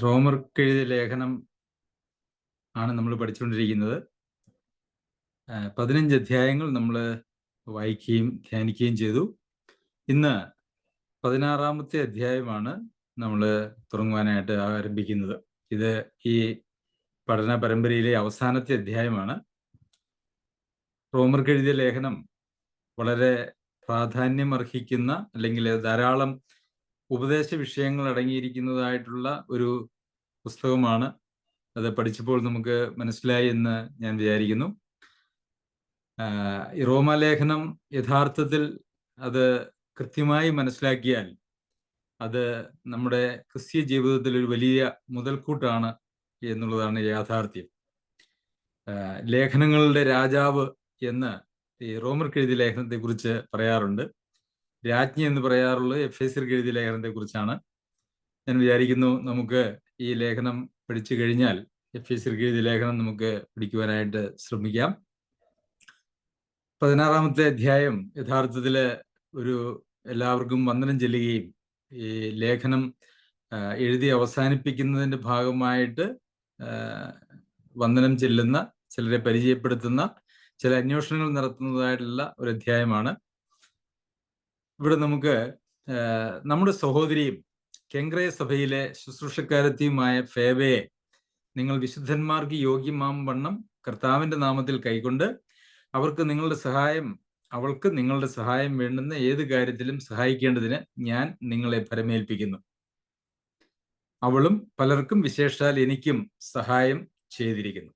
റോമർക്ക് എഴുതിയ ലേഖനം ആണ് നമ്മൾ പഠിച്ചുകൊണ്ടിരിക്കുന്നത്. 15 അധ്യായങ്ങൾ നമ്മൾ വായിക്കുകയും ധ്യാനിക്കുകയും ചെയ്തു. ഇന്ന് 16-ാമത്തെ അധ്യായമാണ് നമ്മൾ തുടങ്ങുവാനായിട്ട് ആരംഭിക്കുന്നത്. ഇത് ഈ പഠന പരമ്പരയിലെ അവസാനത്തെ അധ്യായമാണ്. റോമർക്ക് എഴുതിയ ലേഖനം വളരെ പ്രാധാന്യം അർഹിക്കുന്ന, അല്ലെങ്കിൽ ധാരാളം ഉപദേശ വിഷയങ്ങൾ അടങ്ങിയിരിക്കുന്നതായിട്ടുള്ള ഒരു പുസ്തകമാണ്. അത് പഠിച്ചപ്പോൾ നമുക്ക് മനസ്സിലായി എന്ന് ഞാൻ വിചാരിക്കുന്നു. ഈ റോമാലേഖനം യഥാർത്ഥത്തിൽ അത് കൃത്യമായി മനസ്സിലാക്കിയാൽ അത് നമ്മുടെ ക്രിസ്തീയ ജീവിതത്തിൽ ഒരു വലിയ മുതൽക്കൂട്ടാണ് എന്നുള്ളതാണ് യാഥാർത്ഥ്യം. ലേഖനങ്ങളുടെ രാജാവ് എന്ന് ഈ റോമർക്ക് എഴുതിയ ലേഖനത്തെ കുറിച്ച് പറയാറുണ്ട്. രാജ്ഞി എന്ന് പറയാറുള്ളത് എഫേസ്യർക്ക് എഴുതിയ ലേഖനത്തെ കുറിച്ചാണ്. ഞാൻ വിചാരിക്കുന്നു നമുക്ക് ഈ ലേഖനം പഠിച്ചു കഴിഞ്ഞാൽ എഫേസ്യർക്ക് എഴുതിയ ലേഖനം നമുക്ക് പഠിക്കുവാനായിട്ട് ശ്രമിക്കാം. 16-ാമത്തെ അധ്യായം യഥാർത്ഥത്തിൽ ഒരു എല്ലാവർക്കും വന്ദനം ചെല്ലുകയും ഈ ലേഖനം എഴുതി അവസാനിപ്പിക്കുന്നതിൻ്റെ ഭാഗമായിട്ട് വന്ദനം ചെല്ലുന്ന, ചിലരെ പരിചയപ്പെടുത്തുന്ന, ചില അന്വേഷണങ്ങൾ നടത്തുന്നതായിട്ടുള്ള ഒരു അധ്യായമാണ്. ഇവിടെ നമുക്ക് നമ്മുടെ സഹോദരിയും കെങ്ക്രയ സഭയിലെ ശുശ്രൂഷക്കാരത്തിയുമായ ഫേബയെ നിങ്ങൾ വിശുദ്ധന്മാർക്ക് യോഗ്യമാം വണ്ണം കർത്താവിൻ്റെ നാമത്തിൽ കൈക്കൊണ്ട് അവൾക്ക് നിങ്ങളുടെ സഹായം വേണ്ടുന്ന ഏത് കാര്യത്തിലും സഹായിക്കേണ്ടതിന് ഞാൻ നിങ്ങളെ ഭരമേൽപ്പിക്കുന്നു. അവളും പലർക്കും, വിശേഷാൽ എനിക്കും സഹായം ചെയ്തിരിക്കുന്നു.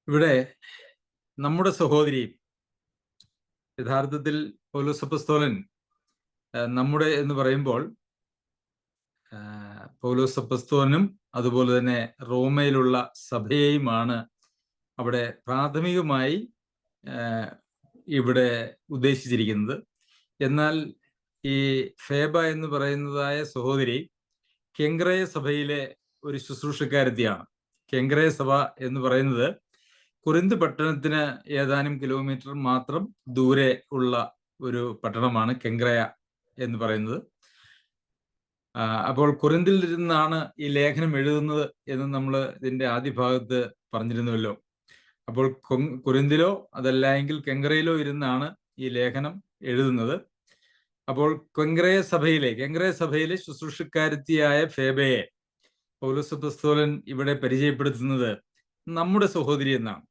ഇവിടെ നമ്മുടെ സഹോദരിയും, യഥാർത്ഥത്തിൽ പൗലോസ് അപ്പോസ്തലൻ നമ്മുടെ എന്ന് പറയുമ്പോൾ പൗലോസ് അപ്പോസ്തലനും അതുപോലെ തന്നെ റോമയിലുള്ള സഭയെയുമാണ് അവിടെ പ്രാഥമികമായി ഇവിടെ ഉദ്ദേശിച്ചിരിക്കുന്നത്. എന്നാൽ ഈ ഫേബ എന്ന് പറയുന്നതായ സഹോദരി കെങ്ക്രയ സഭയിലെ ഒരു ശുശ്രൂഷക്കാരത്തിയാണ്. കെങ്ക്രയ സഭ എന്ന് പറയുന്നത് കൊരിന്ത് പട്ടണത്തിന് ഏതാനും കിലോമീറ്റർ മാത്രം ദൂരെ ഉള്ള ഒരു പട്ടണമാണ് കെങ്ക്രയ എന്ന് പറയുന്നത്. അപ്പോൾ കൊരിന്തിൽ ഇരുന്നാണ് ഈ ലേഖനം എഴുതുന്നത് എന്ന് നമ്മൾ ഇതിൻ്റെ ആദ്യ ഭാഗത്ത് പറഞ്ഞിരുന്നുവല്ലോ. അപ്പോൾ കൊരിന്തിലോ അതല്ല എങ്കിൽ കെങ്ക്രയിലോ ഇരുന്നാണ് ഈ ലേഖനം എഴുതുന്നത്. അപ്പോൾ കെങ്ക്രയ സഭയിലെ ശുശ്രൂഷക്കാരത്തിയായ ഫേബയെ പൗലോസ് അപ്പോസ്തലൻ ഇവിടെ പരിചയപ്പെടുത്തുന്നത് നമ്മുടെ സഹോദരി എന്നാണ്.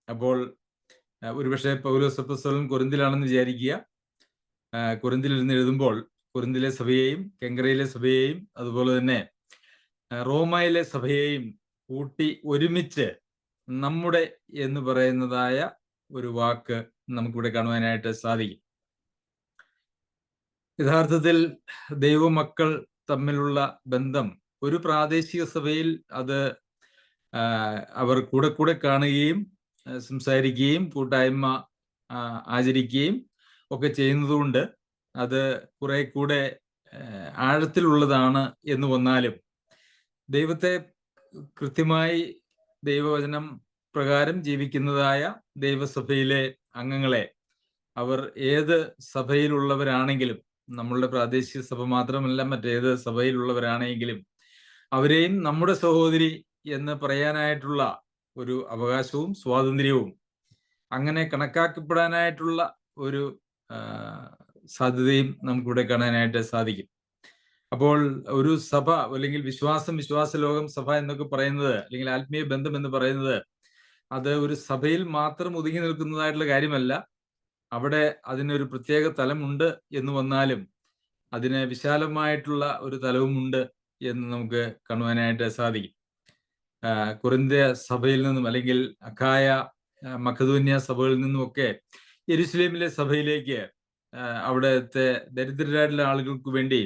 അപ്പോൾ ഒരുപക്ഷെ പൗലോസ് അപ്പോസ്തലൻ കൊരിന്തിലാണെന്ന് വിചാരിക്കുക. കൊരിന്തിൽ ഇരുന്ന് എഴുതുമ്പോൾ കൊരിന്തിലെ സഭയെയും കെങ്ക്രയിലെ സഭയെയും അതുപോലെ തന്നെ റോമയിലെ സഭയെയും കൂട്ടി ഒരുമിച്ച് നമ്മുടെ എന്ന് പറയുന്നതായ ഒരു വാക്ക് നമുക്കിവിടെ കാണുവാനായിട്ട് സാധിക്കും. യഥാർത്ഥത്തിൽ ദൈവമക്കൾ തമ്മിലുള്ള ബന്ധം ഒരു പ്രാദേശിക സഭയിൽ അത് അവർ കൂടെ കാണുകയും സംസാരിക്കുകയും കൂട്ടായ്മ ആചരിക്കുകയും ഒക്കെ ചെയ്യുന്നതുകൊണ്ട് അത് കുറെ കൂടെ ആഴത്തിലുള്ളതാണ് എന്ന് വന്നാലും ദൈവത്തെ കൃത്യമായി ദൈവവചനം പ്രകാരം ജീവിക്കുന്നതായ ദൈവസഭയിലെ അംഗങ്ങളെ അവർ ഏത് സഭയിലുള്ളവരാണെങ്കിലും, നമ്മളുടെ പ്രാദേശിക സഭ മാത്രമല്ല മറ്റേത് സഭയിലുള്ളവരാണെങ്കിലും അവരെയും നമ്മുടെ സഹോദരി എന്ന് പറയാനായിട്ടുള്ള ഒരു അവകാശവും സ്വാതന്ത്ര്യവും അങ്ങനെ കണക്കാക്കപ്പെടാനായിട്ടുള്ള ഒരു സാധ്യതയും നമുക്കിവിടെ കാണാനായിട്ട് സാധിക്കും. അപ്പോൾ ഒരു സഭ അല്ലെങ്കിൽ വിശ്വാസലോകം സഭ എന്നൊക്കെ പറയുന്നത്, അല്ലെങ്കിൽ ആത്മീയ ബന്ധം എന്ന് പറയുന്നത്, അത് ഒരു സഭയിൽ മാത്രം ഒതുങ്ങി നിൽക്കുന്നതായിട്ടുള്ള കാര്യമല്ല. അവിടെ അതിനൊരു പ്രത്യേക തലമുണ്ട് എന്ന് വന്നാലും അതിന് വിശാലമായിട്ടുള്ള ഒരു തലവുമുണ്ട് എന്ന് നമുക്ക് കാണുവാനായിട്ട് സാധിക്കും. കൊരിന്ത്യ സഭയിൽ നിന്നും അല്ലെങ്കിൽ അഖായ, മഖദോന്യ സഭകളിൽ നിന്നുമൊക്കെ യെരുശലേമിലെ സഭയിലേക്ക് അവിടുത്തെ ദരിദ്രരായിട്ടുള്ള ആളുകൾക്ക് വേണ്ടി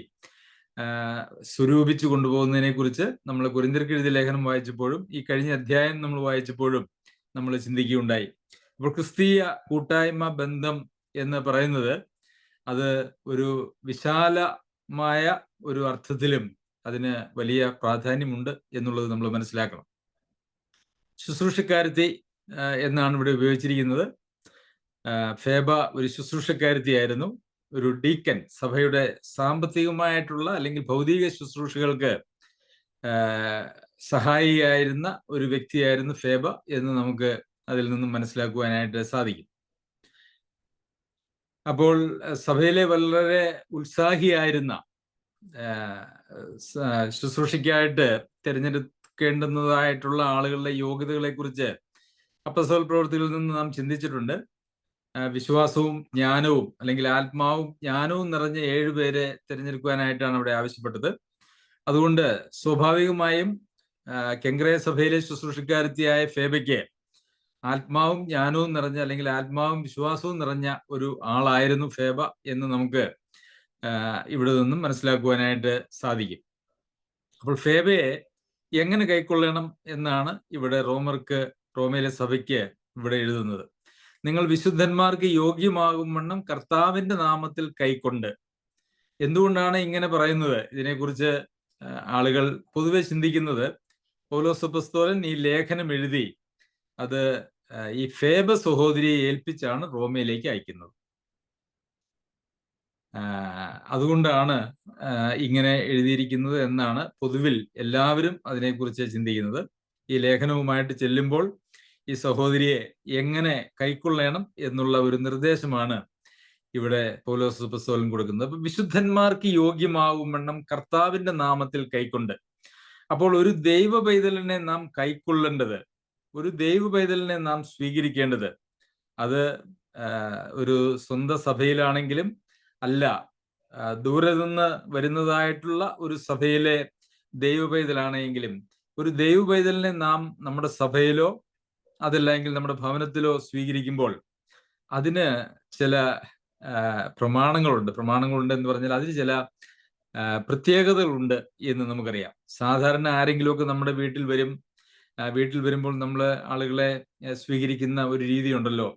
സ്വരൂപിച്ചു കൊണ്ടുപോകുന്നതിനെ കുറിച്ച് നമ്മൾ കൊരിന്ത്യർക്ക് എഴുതിയ ലേഖനം വായിച്ചപ്പോഴും ഈ കഴിഞ്ഞ അധ്യായം നമ്മൾ വായിച്ചപ്പോഴും നമ്മൾ ചിന്തിക്കുകയുണ്ടായി. അപ്പോൾ ക്രിസ്തീയ കൂട്ടായ്മ ബന്ധം എന്ന് പറയുന്നത് അത് ഒരു വിശാലമായ ഒരു അർത്ഥത്തിലും അതിന് വലിയ പ്രാധാന്യമുണ്ട് എന്നുള്ളത് നമ്മൾ മനസ്സിലാക്കണം. ശുശ്രൂഷക്കാരത്തി എന്നാണ് ഇവിടെ ഉപയോഗിച്ചിരിക്കുന്നത്. ഫേബ ഒരു ശുശ്രൂഷക്കാരത്തിയായിരുന്നു, ഒരു ഡീക്കൻ, സഭയുടെ സാമ്പത്തികമായിട്ടുള്ള അല്ലെങ്കിൽ ഭൗതിക ശുശ്രൂഷകൾക്ക് സഹായിയായിരുന്ന ഒരു വ്യക്തിയായിരുന്നു ഫേബ എന്ന് നമുക്ക് അതിൽ നിന്നും മനസ്സിലാക്കുവാനായിട്ട് സാധിക്കും. അപ്പോൾ സഭയിലെ വളരെ ഉത്സാഹിയായിരുന്ന, ശുശ്രൂഷയ്ക്കായിട്ട് തിരഞ്ഞെടുക്കേണ്ടുന്നതായിട്ടുള്ള ആളുകളുടെ യോഗ്യതകളെ കുറിച്ച് അപ്പോസ്തല പ്രവൃത്തികളിൽ നിന്ന് നാം ചിന്തിച്ചിട്ടുണ്ട്. വിശ്വാസവും ജ്ഞാനവും അല്ലെങ്കിൽ ആത്മാവും ജ്ഞാനവും നിറഞ്ഞ 7 പേരെ തിരഞ്ഞെടുക്കുവാനായിട്ടാണ് അവിടെ ആവശ്യപ്പെട്ടത്. അതുകൊണ്ട് സ്വാഭാവികമായും കെങ്ക്രയ സഭയിലെ ശുശ്രൂഷക്കാരത്തിയായ ഫേബയ്ക്ക് ആത്മാവും ജ്ഞാനവും നിറഞ്ഞ അല്ലെങ്കിൽ ആത്മാവും വിശ്വാസവും നിറഞ്ഞ ഒരു ആളായിരുന്നു ഫേബ എന്ന് നമുക്ക് ഇവിടെ നിന്നും മനസ്സിലാക്കുവാനായിട്ട് സാധിക്കും. അപ്പോൾ ഫേബയെ എങ്ങനെ കൈക്കൊള്ളണം എന്നാണ് ഇവിടെ റോമയിലെ സഭയ്ക്ക് ഇവിടെ എഴുതുന്നത്. നിങ്ങൾ വിശുദ്ധന്മാർക്ക് യോഗ്യമാകും വണ്ണം കർത്താവിന്റെ നാമത്തിൽ കൈക്കൊണ്ട്. എന്തുകൊണ്ടാണ് ഇങ്ങനെ പറയുന്നത്? ഇതിനെക്കുറിച്ച് ആളുകൾ പൊതുവെ ചിന്തിക്കുന്നത്, പൗലോസ് അപ്പോസ്തലൻ ഈ ലേഖനം എഴുതി അത് ഈ ഫേബ സഹോദരിയെ ഏൽപ്പിച്ചാണ് റോമയിലേക്ക് അയക്കുന്നത്. അതുകൊണ്ടാണ് ഇങ്ങനെ എഴുതിയിരിക്കുന്നത് എന്നാണ് പൊതുവിൽ എല്ലാവരും അതിനെക്കുറിച്ച് ചിന്തിക്കുന്നത്. ഈ ലേഖനവുമായിട്ട് ചെല്ലുമ്പോൾ ഈ സഹോദരിയെ എങ്ങനെ കൈക്കൊള്ളണം എന്നുള്ള ഒരു നിർദ്ദേശമാണ് ഇവിടെ പൗലോസ് അപ്പോസ്തലൻ കൊടുക്കുന്നത്. അപ്പൊ വിശുദ്ധന്മാർക്ക് യോഗ്യമാകും വണ്ണം കർത്താവിന്റെ നാമത്തിൽ കൈക്കൊണ്ട്. അപ്പോൾ ഒരു ദൈവ പൈതലിനെ നാം കൈക്കൊള്ളേണ്ടത്, ഒരു ദൈവ പൈതലിനെ നാം സ്വീകരിക്കേണ്ടത്, അത് ഒരു സ്വന്തം സഭയിലാണെങ്കിലും അല്ല, ദൂരെ നിന്ന് വരുന്നതായിട്ടുള്ള ഒരു സഭയിലെ ദൈവ പൈതലാണെങ്കിലും ഒരു ദൈവ പൈതലിനെ നാം നമ്മുടെ സഭയിലോ അതല്ലെങ്കിൽ നമ്മുടെ ഭവനത്തിലോ സ്വീകരിക്കുമ്പോൾ അതിന് ചില പ്രമാണങ്ങളുണ്ട് എന്ന് പറഞ്ഞാൽ അതിന് ചില പ്രത്യേകതകളുണ്ട് എന്ന് നമുക്കറിയാം. സാധാരണ ആരെങ്കിലുമൊക്കെ നമ്മുടെ വീട്ടിൽ വരുമ്പോൾ നമ്മൾ ആളുകളെ സ്വീകരിക്കുന്ന ഒരു രീതിയുണ്ടല്ലോ.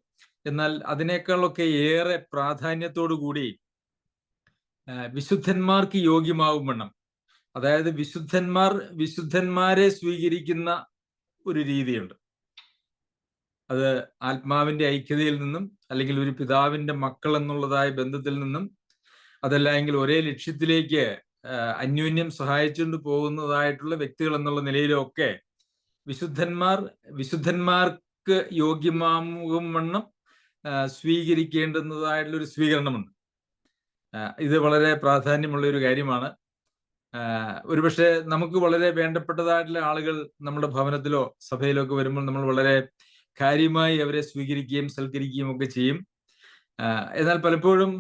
എന്നാൽ അതിനേക്കാളൊക്കെ ഏറെ പ്രാധാന്യത്തോടു കൂടി വിശുദ്ധന്മാർക്ക് യോഗ്യമാകും വണ്ണം, അതായത് വിശുദ്ധന്മാരെ സ്വീകരിക്കുന്ന ഒരു രീതിയുണ്ട്. അത് ആത്മാവിന്റെ ഐക്യതയിൽ നിന്നും അല്ലെങ്കിൽ ഒരു പിതാവിന്റെ മക്കൾ എന്നുള്ളതായ ബന്ധത്തിൽ നിന്നും അതല്ലെങ്കിൽ ഒരേ ലക്ഷ്യത്തിലേക്ക് അന്യോന്യം സഹായിച്ചുകൊണ്ട് പോകുന്നതായിട്ടുള്ള വ്യക്തികൾ എന്നുള്ള നിലയിലൊക്കെ വിശുദ്ധന്മാർക്ക് യോഗ്യമാകും വണ്ണം സ്വീകരിക്കേണ്ടുന്നതായിട്ടുള്ള ഒരു സ്വീകരണമുണ്ട്. ഇത് വളരെ പ്രാധാന്യമുള്ള ഒരു കാര്യമാണ്. ഒരുപക്ഷെ നമുക്ക് വളരെ വേണ്ടപ്പെട്ടതായിട്ടുള്ള ആളുകൾ നമ്മുടെ ഭവനത്തിലോ സഭയിലോ ഒക്കെ വരുമ്പോൾ നമ്മൾ വളരെ കാര്യമായി അവരെ സ്വീകരിക്കുകയും സൽക്കരിക്കുകയും ഒക്കെ ചെയ്യും. എന്നാൽ പലപ്പോഴും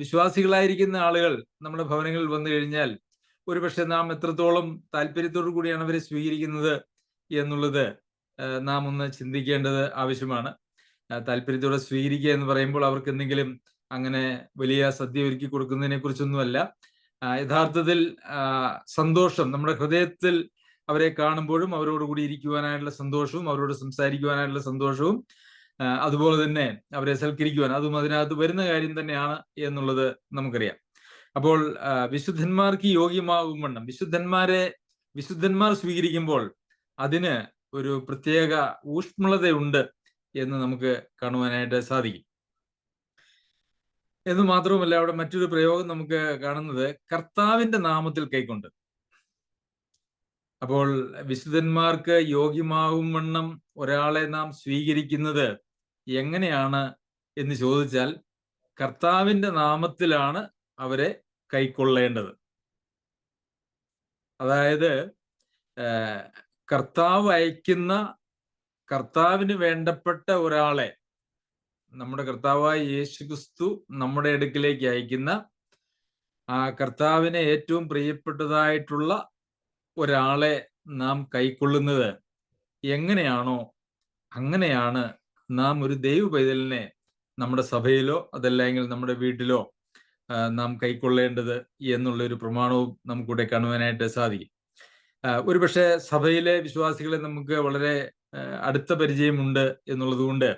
വിശ്വാസികളായിരിക്കുന്ന ആളുകൾ നമ്മുടെ ഭവനങ്ങളിൽ വന്നു കഴിഞ്ഞാൽ ഒരുപക്ഷെ നാം എത്രത്തോളം താല്പര്യത്തോടു കൂടിയാണ് അവരെ സ്വീകരിക്കുന്നത് എന്നുള്ളത് നാം ഒന്ന് ചിന്തിക്കേണ്ടത് ആവശ്യമാണ്. താല്പര്യത്തോടെ സ്വീകരിക്കുക എന്ന് പറയുമ്പോൾ അവർക്ക് എന്തെങ്കിലും അങ്ങനെ വലിയ സദ്യ ഒരുക്കി കൊടുക്കുന്നതിനെ കുറിച്ചൊന്നുമല്ല. യഥാർത്ഥത്തിൽ സന്തോഷം, നമ്മുടെ ഹൃദയത്തിൽ അവരെ കാണുമ്പോഴും അവരോടുകൂടി ഇരിക്കുവാനായിട്ടുള്ള സന്തോഷവും അവരോട് സംസാരിക്കുവാനായിട്ടുള്ള സന്തോഷവും അതുപോലെ തന്നെ അവരെ സൽക്കരിക്കുവാൻ, അതും അതിനകത്ത് വരുന്ന കാര്യം തന്നെയാണ് എന്നുള്ളത് നമുക്കറിയാം. അപ്പോൾ വിശുദ്ധന്മാർക്ക് യോഗ്യമാകും വണ്ണം വിശുദ്ധന്മാർ സ്വീകരിക്കുമ്പോൾ അതിന് ഒരു പ്രത്യേക ഊഷ്മളതയുണ്ട് എന്ന് നമുക്ക് കാണുവാനായിട്ട് സാധിക്കും. എന്ന് മാത്രവുമല്ല, അവിടെ മറ്റൊരു പ്രയോഗം നമുക്ക് കാണുന്നത് കർത്താവിന്റെ നാമത്തിൽ കൈക്കൊണ്ട്. അപ്പോൾ വിശുദ്ധന്മാർക്ക് യോഗ്യമാകും വണ്ണം ഒരാളെ നാം സ്വീകരിക്കുന്നത് എങ്ങനെയാണ് എന്ന് ചോദിച്ചാൽ കർത്താവിന്റെ നാമത്തിലാണ് അവരെ കൈക്കൊള്ളേണ്ടത്. അതായത് കർത്താവ് അയക്കുന്ന, കർത്താവിന് വേണ്ടപ്പെട്ട ഒരാളെ, നമ്മുടെ കർത്താവായ യേശുക്രിസ്തു നമ്മുടെ അടുക്കിലേക്ക് അയക്കുന്ന ആ കർത്താവിനെ ഏറ്റവും പ്രിയപ്പെട്ടതായിട്ടുള്ള ഒരാളെ നാം കൈക്കൊള്ളുന്നത് എങ്ങനെയാണോ അങ്ങനെയാണ് നാം ഒരു ദൈവ പൈതലിനെ നമ്മുടെ സഭയിലോ അതല്ലെങ്കിൽ നമ്മുടെ വീട്ടിലോ നാം കൈക്കൊള്ളേണ്ടത് എന്നുള്ളൊരു പ്രമാണവും നമുക്കിവിടെ കാണുവാനായിട്ട് സാധിക്കും. ഒരുപക്ഷെ സഭയിലെ വിശ്വാസികളെ നമുക്ക് വളരെ അടുത്ത പരിചയമുണ്ട് എന്നുള്ളത് കൊണ്ട്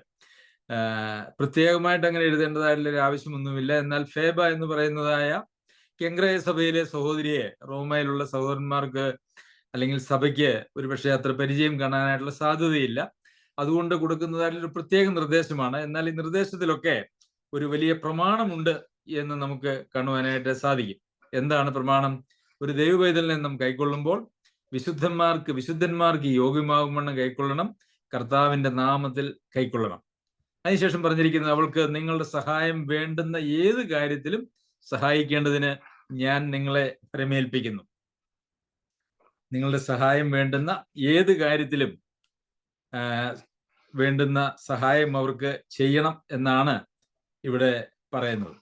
പ്രത്യേകമായിട്ട് അങ്ങനെ എഴുതേണ്ടതായിട്ടുള്ള ഒരു ആവശ്യമൊന്നുമില്ല. എന്നാൽ ഫേബ എന്ന് പറയുന്നതായ കെങ്ക്രയ സഭയിലെ സഹോദരിയെ റോമയിലുള്ള സഹോദരന്മാർക്ക് അല്ലെങ്കിൽ സഭയ്ക്ക് ഒരുപക്ഷെ അത്ര പരിചയം കാണാനായിട്ടുള്ള സാധ്യതയില്ല. അതുകൊണ്ട് കൊടുക്കുന്നതായിട്ടുള്ള ഒരു പ്രത്യേക നിർദ്ദേശമാണ്. എന്നാൽ ഈ നിർദ്ദേശത്തിലൊക്കെ ഒരു വലിയ പ്രമാണമുണ്ട് എന്ന് നമുക്ക് കാണുവാനായിട്ട് സാധിക്കും. എന്താണ് പ്രമാണം? ഒരു ദൈവപൈതലിനെ നാം കൈക്കൊള്ളുമ്പോൾ വിശുദ്ധന്മാർക്ക് യോഗ്യമാകുമെന്ന് കൈക്കൊള്ളണം, കർത്താവിന്റെ നാമത്തിൽ കൈക്കൊള്ളണം. അതിനുശേഷം പറഞ്ഞിരിക്കുന്നത്, അവൾക്ക് നിങ്ങളുടെ സഹായം വേണ്ടുന്ന ഏത് കാര്യത്തിലും സഹായിക്കേണ്ടതിന് ഞാൻ നിങ്ങളെ പ്രമേൽപ്പിക്കുന്നു. നിങ്ങളുടെ സഹായം വേണ്ടുന്ന ഏത് കാര്യത്തിലും വേണ്ടുന്ന സഹായം അവർക്ക് ചെയ്യണം എന്നാണ് ഇവിടെ പറയുന്നത്.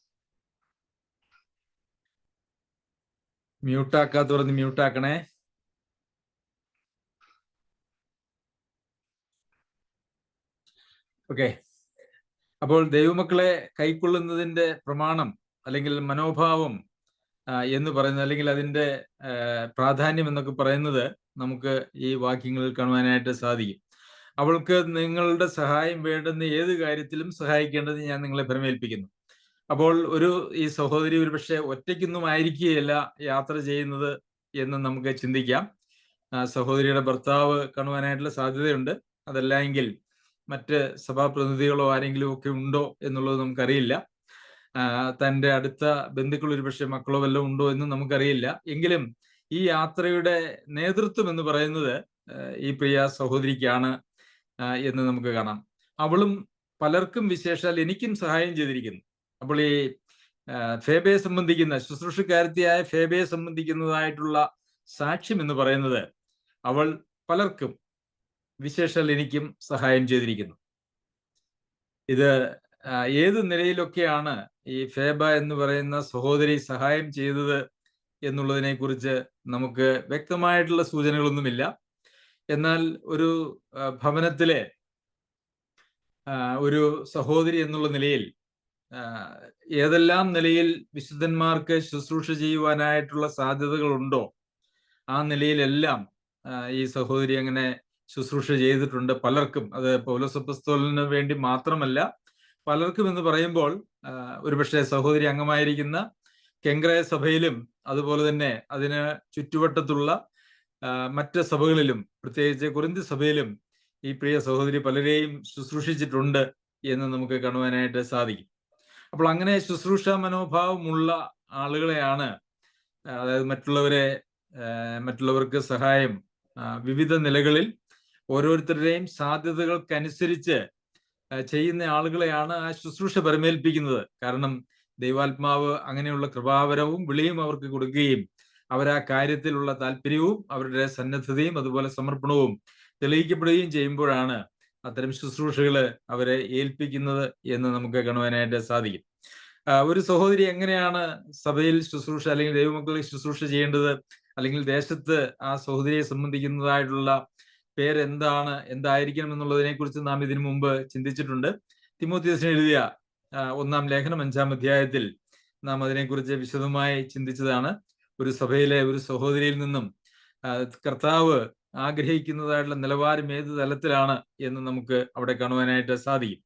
മ്യൂട്ടാക്കാത്തവർ മ്യൂട്ടാക്കണേ. ഓക്കെ. അപ്പോൾ ദൈവമക്കളെ കൈക്കൊള്ളുന്നതിന്റെ പ്രമാണം അല്ലെങ്കിൽ മനോഭാവം എന്ന് പറയുന്നത്, അല്ലെങ്കിൽ അതിൻ്റെ പ്രാധാന്യം എന്നൊക്കെ പറയുന്നത് നമുക്ക് ഈ വാക്യങ്ങളിൽ കാണുവാനായിട്ട് സാധിക്കും. അവൾക്ക് നിങ്ങളുടെ സഹായം വേണ്ടുന്ന ഏത് കാര്യത്തിലും സഹായിക്കേണ്ടത് ഞാൻ നിങ്ങളെ ഭരമേൽപ്പിക്കുന്നു. അപ്പോൾ ഈ സഹോദരി ഒരുപക്ഷെ ഒറ്റയ്ക്കൊന്നും ആയിരിക്കുകയല്ല യാത്ര ചെയ്യുന്നത് എന്ന് നമുക്ക് ചിന്തിക്കാം. സഹോദരിയുടെ ഭർത്താവ് കാണുവാനായിട്ടുള്ള സാധ്യതയുണ്ട്. അതല്ല എങ്കിൽ മറ്റ് സഭാപ്രതിനിധികളോ ആരെങ്കിലും ഒക്കെ ഉണ്ടോ എന്നുള്ളത് നമുക്കറിയില്ല. തൻ്റെ അടുത്ത ബന്ധുക്കൾ ഒരുപക്ഷെ മക്കളോ വല്ലതും ഉണ്ടോ എന്ന് നമുക്കറിയില്ല. എങ്കിലും ഈ യാത്രയുടെ നേതൃത്വം എന്ന് പറയുന്നത് ഈ പ്രിയ സഹോദരിക്കാണ് എന്ന് നമുക്ക് കാണാം. അവളും പലർക്കും, വിശേഷാൽ എനിക്കും സഹായം ചെയ്തിരിക്കുന്നു. അപ്പോൾ ഈ ഫേബയെ സംബന്ധിക്കുന്ന, ശുശ്രൂഷക്കാരത്തിയായ ഫേബയെ സംബന്ധിക്കുന്നതായിട്ടുള്ള സാക്ഷ്യം എന്ന് പറയുന്നത്, അവൾ പലർക്കും, വിശേഷാൽ എനിക്കും സഹായം ചെയ്തിരിക്കുന്നു. ഇത് ഏത് നിലയിലൊക്കെയാണ് ഈ ഫേബ എന്ന് പറയുന്ന സഹോദരി സഹായം ചെയ്തത് എന്നുള്ളതിനെ കുറിച്ച് നമുക്ക് വ്യക്തമായിട്ടുള്ള സൂചനകളൊന്നുമില്ല. എന്നാൽ ഒരു ഭവനത്തിലെ ഒരു സഹോദരി എന്നുള്ള നിലയിൽ ഏതെല്ലാം നിലയിൽ വിശുദ്ധന്മാർക്ക് ശുശ്രൂഷ ചെയ്യുവാനായിട്ടുള്ള സാധ്യതകളുണ്ടോ ആ നിലയിലെല്ലാം ഈ സഹോദരി അങ്ങനെ ശുശ്രൂഷ ചെയ്തിട്ടുണ്ട് പലർക്കും. അത് പൗലോസ് അപ്പോസ്തലന് വേണ്ടി മാത്രമല്ല, പലർക്കും എന്ന് പറയുമ്പോൾ ഒരുപക്ഷെ സഹോദരി അംഗമായിരിക്കുന്ന കെങ്ക്രയ സഭയിലും അതുപോലെ തന്നെ അതിന് ചുറ്റുവട്ടത്തുള്ള മറ്റ് സഭകളിലും, പ്രത്യേകിച്ച് കൊരിന്ത് സഭയിലും ഈ പ്രിയ സഹോദരി പലരെയും ശുശ്രൂഷിച്ചിട്ടുണ്ട് എന്ന് നമുക്ക് കാണുവാനായിട്ട് സാധിക്കും. അപ്പോൾ അങ്ങനെ ശുശ്രൂഷ മനോഭാവമുള്ള ആളുകളെയാണ്, അതായത് മറ്റുള്ളവർക്ക് സഹായം വിവിധ നിലകളിൽ ഓരോരുത്തരുടെയും സാധ്യതകൾക്കനുസരിച്ച് ചെയ്യുന്ന ആളുകളെയാണ് ആ ശുശ്രൂഷ പരമേൽപ്പിക്കുന്നത്. കാരണം ദൈവാത്മാവ് അങ്ങനെയുള്ള കൃപാവരവും വിളിയും അവർക്ക് കൊടുക്കുകയും അവരാ കാര്യത്തിലുള്ള താല്പര്യവും അവരുടെ സന്നദ്ധതയും അതുപോലെ സമർപ്പണവും തെളിയിക്കപ്പെടുകയും ചെയ്യുമ്പോഴാണ് അത്തരം ശുശ്രൂഷകൾ അവരെ ഏൽപ്പിക്കുന്നത് എന്ന് നമുക്ക് കാണുവാനായിട്ട് സാധിക്കും. ഒരു സഹോദരി എങ്ങനെയാണ് സഭയിൽ ശുശ്രൂഷ അല്ലെങ്കിൽ ദൈവമക്കളിൽ ശുശ്രൂഷ ചെയ്യേണ്ടത്, അല്ലെങ്കിൽ ദേശത്ത് ആ സഹോദരിയെ സംബന്ധിക്കുന്നതായിട്ടുള്ള എന്തായിരിക്കണം എന്നുള്ളതിനെ കുറിച്ച് നാം ഇതിനു മുമ്പ് ചിന്തിച്ചിട്ടുണ്ട്. തിമോത്തിയോസിന് എഴുതിയ 1-ാം ലേഖനം 5-ാം അധ്യായത്തിൽ നാം അതിനെക്കുറിച്ച് വിശദമായി ചിന്തിച്ചതാണ്. ഒരു സഭയിലെ ഒരു സഹോദരിയിൽ നിന്നും കർത്താവ് ആഗ്രഹിക്കുന്നതായിട്ടുള്ള നിലവാരം ഏത് തലത്തിലാണ് എന്ന് നമുക്ക് അവിടെ കാണുവാനായിട്ട് സാധിക്കും.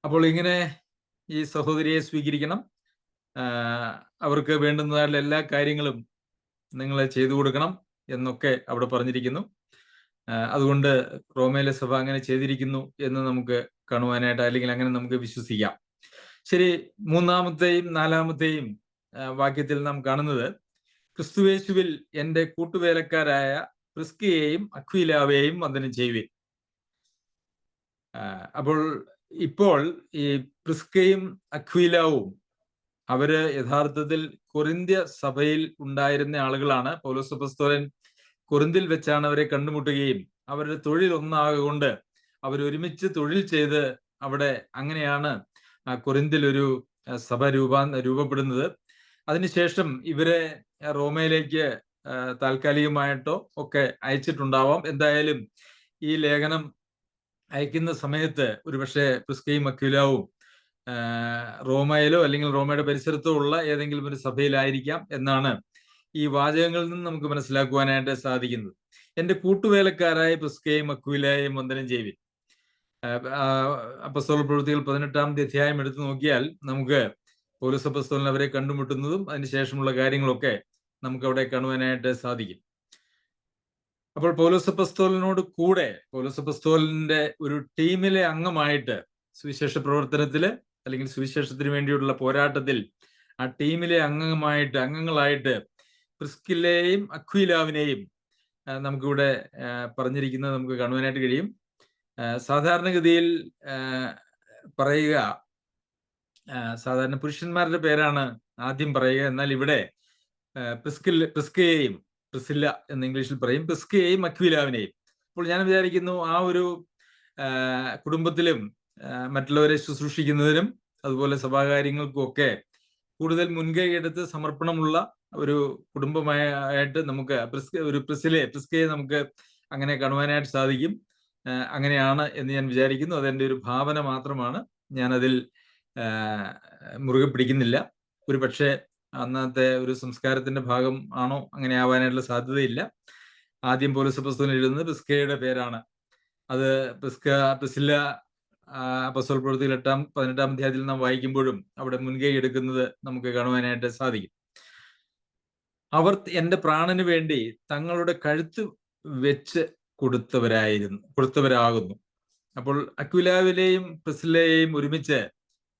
അപ്പോൾ ഇങ്ങനെ ഈ സഹോദരിയെ സ്വീകരിക്കണം, അവർക്ക് വേണ്ടുന്നതായിട്ടുള്ള എല്ലാ കാര്യങ്ങളും നിങ്ങൾ ചെയ്തു കൊടുക്കണം എന്നൊക്കെ അവിടെ പറഞ്ഞിരിക്കുന്നു. അതുകൊണ്ട് റോമയിലെ സഭ അങ്ങനെ ചെയ്തിരിക്കുന്നു എന്ന് നമുക്ക് കാണുവാനായിട്ട്, അല്ലെങ്കിൽ അങ്ങനെ നമുക്ക് വിശ്വസിക്കാം. ശരി, 3-ാമത്തെയും 4-ാമത്തെയും വാക്യത്തിൽ നാം കാണുന്നത്, ക്രിസ്തുയേശുവിൽ എൻ്റെ കൂട്ടുവേലക്കാരായ പ്രിസ്കിയെയും അക്വീലാവെയും വന്ദനം ചെയ്യുവിൻ. ഇപ്പോൾ ഈ പ്രിസ്കയും അക്വീലാവും അവര് യഥാർത്ഥത്തിൽ കൊരിന്ത്യ സഭയിൽ ഉണ്ടായിരുന്ന ആളുകളാണ്. പൗലോസ് അപ്പോസ്തലൻ കൊരിന്തിൽ വെച്ചാണ് അവരെ കണ്ടുമുട്ടുകയും അവരുടെ തൊഴിൽ ഒന്നാകൊണ്ട് അവരൊരുമിച്ച് തൊഴിൽ ചെയ്ത് അവിടെ അങ്ങനെയാണ് കൊരിന്തിൽ ഒരു സഭ രൂപപ്പെടുന്നത്. അതിനുശേഷം ഇവരെ റോമയിലേക്ക് താൽക്കാലികമായിട്ടോ ഒക്കെ അയച്ചിട്ടുണ്ടാവാം. എന്തായാലും ഈ ലേഖനം അയക്കുന്ന സമയത്ത് ഒരുപക്ഷെ പ്രിസ്കയും അക്വിലാവും റോമയിലോ അല്ലെങ്കിൽ റോമയുടെ പരിസരത്തോ ഉള്ള ഏതെങ്കിലും ഒരു സഭയിലായിരിക്കാം എന്നാണ് ഈ വാചകങ്ങളിൽ നിന്ന് നമുക്ക് മനസ്സിലാക്കുവാനായിട്ട് സാധിക്കുന്നത്. എൻ്റെ കൂട്ടുവേലക്കാരായ പ്രിസ്കയും അക്വിലായെയും വന്ദനം ചെയ്യുവിൻ. അപ്പോസ്തല പ്രവൃത്തികൾ 18-ാം അധ്യായം എടുത്തു നോക്കിയാൽ നമുക്ക് പൗലോസ് അപ്പോസ്തലൻ അവരെ കണ്ടുമുട്ടുന്നതും അതിനുശേഷമുള്ള കാര്യങ്ങളൊക്കെ നമുക്ക് അവിടെ കാണുവാനായിട്ട് സാധിക്കും. അപ്പോൾ പൗലോസ് അപ്പോസ്തലനോട് കൂടെ പൗലോസ് അപ്പോസ്തലന്റെ ഒരു ടീമിലെ അംഗമായിട്ട് സുവിശേഷ പ്രവർത്തനത്തില് അല്ലെങ്കിൽ സുവിശേഷത്തിന് വേണ്ടിയുള്ള പോരാട്ടത്തിൽ ആ ടീമിലെ അംഗങ്ങളായിട്ട് പ്രിസ്കില്ലയെയും അക്വിലാവിനെയും നമുക്കിവിടെ പറഞ്ഞിരിക്കുന്നത് നമുക്ക് കാണുവാനായിട്ട് കഴിയും. സാധാരണഗതിയിൽ പറയുക സാധാരണ പുരുഷന്മാരുടെ പേരാണ് ആദ്യം പറയുക. എന്നാൽ ഇവിടെ പ്രിസ്കയെയും പ്രിസില്ല എന്ന് ഇംഗ്ലീഷിൽ പറയും, പ്രിസ്കയെയും അക്വിലാവിനെയും. അപ്പോൾ ഞാൻ വിചാരിക്കുന്നു ആ ഒരു കുടുംബത്തിലും മറ്റുള്ളവരെ ശുശ്രൂഷിക്കുന്നതിനും അതുപോലെ സഭാകാര്യങ്ങൾക്കും ഒക്കെ കൂടുതൽ മുൻകൈ എടുത്ത് സമർപ്പണമുള്ള ഒരു കുടുംബമായിട്ട് നമുക്ക് പ്രിസ്കയെ നമുക്ക് അങ്ങനെ കാണുവാനായിട്ട് സാധിക്കും. അങ്ങനെയാണ് എന്ന് ഞാൻ വിചാരിക്കുന്നു. അതെൻ്റെ ഒരു ഭാവന മാത്രമാണ്, ഞാനതിൽ മുറുകെ പിടിക്കുന്നില്ല. ഒരു പക്ഷേ അന്നത്തെ ഒരു സംസ്കാരത്തിന്റെ ഭാഗം ആണോ, അങ്ങനെ ആവാനായിട്ടുള്ള സാധ്യതയില്ല. ആദ്യം പൗലോസ് അപ്പോസ്തലൻ എഴുതുന്നത് പ്രിസ്കയുടെ പേരാണ്. അത് പ്രിസില്ല അപ്പോസ്തല പ്രവൃത്തിയിൽ 18-ാം അധ്യായത്തിൽ നാം വായിക്കുമ്പോഴും അവിടെ മുൻകൈ എടുക്കുന്നത് നമുക്ക് കാണുവാനായിട്ട് സാധിക്കും. അവർ എൻ്റെ പ്രാണന് വേണ്ടി തങ്ങളുടെ കഴുത്ത് വെച്ച് കൊടുത്തവരാകുന്നു. അപ്പോൾ അക്വിലാവിലെയും പ്രിസില്ലയെയും ഒരുമിച്ച്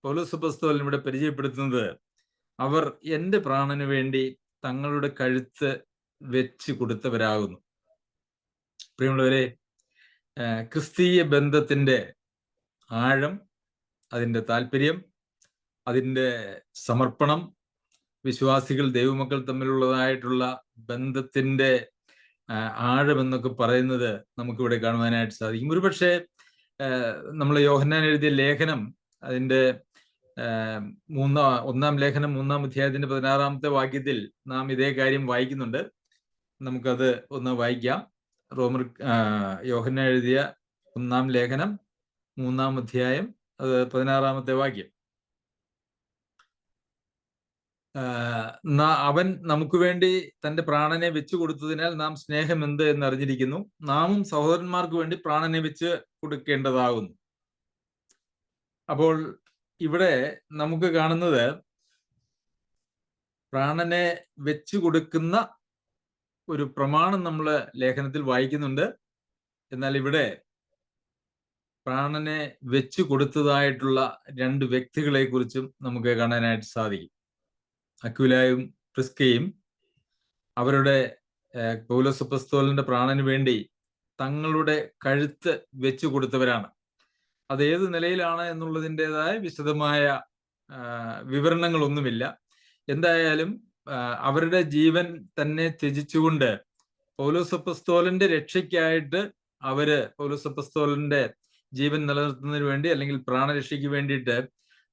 പൗലോസ് അപ്പോസ്തലൻ ഇവിടെ പരിചയപ്പെടുത്തുന്നത് അവർ എൻ്റെ പ്രാണന് വേണ്ടി തങ്ങളുടെ കഴുത്ത് വെച്ച് കൊടുത്തവരാകുന്നു. പ്രിയമുള്ളവരെ, ക്രിസ്തീയ ബന്ധത്തിന്റെ ആഴം, അതിൻ്റെ താല്പര്യം, അതിൻ്റെ സമർപ്പണം, വിശ്വാസികൾ ദൈവമക്കൾ തമ്മിലുള്ളതായിട്ടുള്ള ബന്ധത്തിന്റെ ആഴമെന്നൊക്കെ പറയുന്നത് നമുക്കിവിടെ കാണുവാനായിട്ട് സാധിക്കും. ഒരുപക്ഷെ നമ്മൾ യോഹന്നാൻ എഴുതിയ ലേഖനം അതിൻ്റെ 1-ാം ലേഖനം 3-ാം അധ്യായത്തിന്റെ 16-ാമത്തെ വാക്യത്തിൽ നാം ഇതേ കാര്യം വായിക്കുന്നുണ്ട്. നമുക്കത് ഒന്ന് വായിക്കാം. യോഹന്നാൻ എഴുതിയ 1-ാം ലേഖനം 3-ാം അധ്യായം അത് 16-ാമത്തെ വാക്യം. അവൻ നമുക്ക് വേണ്ടി തന്റെ പ്രാണനെ വെച്ചു കൊടുത്തതിനാൽ നാം സ്നേഹം എന്ത് എന്ന് അറിഞ്ഞിരിക്കുന്നു. നാമും സഹോദരന്മാർക്ക് വേണ്ടി പ്രാണനെ വെച്ച് കൊടുക്കേണ്ടതാകുന്നു. അപ്പോൾ ഇവിടെ നമുക്ക് കാണുന്നത് പ്രാണനെ വെച്ചു കൊടുക്കുന്ന ഒരു പ്രമാണം നമ്മൾ ലേഖനത്തിൽ വായിക്കുന്നുണ്ട്. എന്നാൽ ഇവിടെ പ്രാണനെ വെച്ചു കൊടുത്തതായിട്ടുള്ള 2 വ്യക്തികളെ കുറിച്ചും നമുക്ക് കാണാനായിട്ട് സാധിക്കും. അക്വിലായും പ്രിസ്കയും അവരുടെ പൗലോസ് അപ്പോസ്തലന്റെ പ്രാണന് വേണ്ടി തങ്ങളുടെ കഴുത്ത് വെച്ചു കൊടുത്തവരാണ്. അത് ഏത് നിലയിലാണ് എന്നുള്ളതിൻ്റെതായ വിശദമായ വിവരണങ്ങളൊന്നുമില്ല. എന്തായാലും അവരുടെ ജീവൻ തന്നെ ത്യജിച്ചുകൊണ്ട് പൗലോസ് അപ്പോസ്തലന്റെ രക്ഷയ്ക്കായിട്ട് പൗലോസ് അപ്പോസ്തലന്റെ ജീവൻ നിലനിർത്തുന്നതിന് വേണ്ടി അല്ലെങ്കിൽ പ്രാണരക്ഷയ്ക്ക് വേണ്ടിയിട്ട്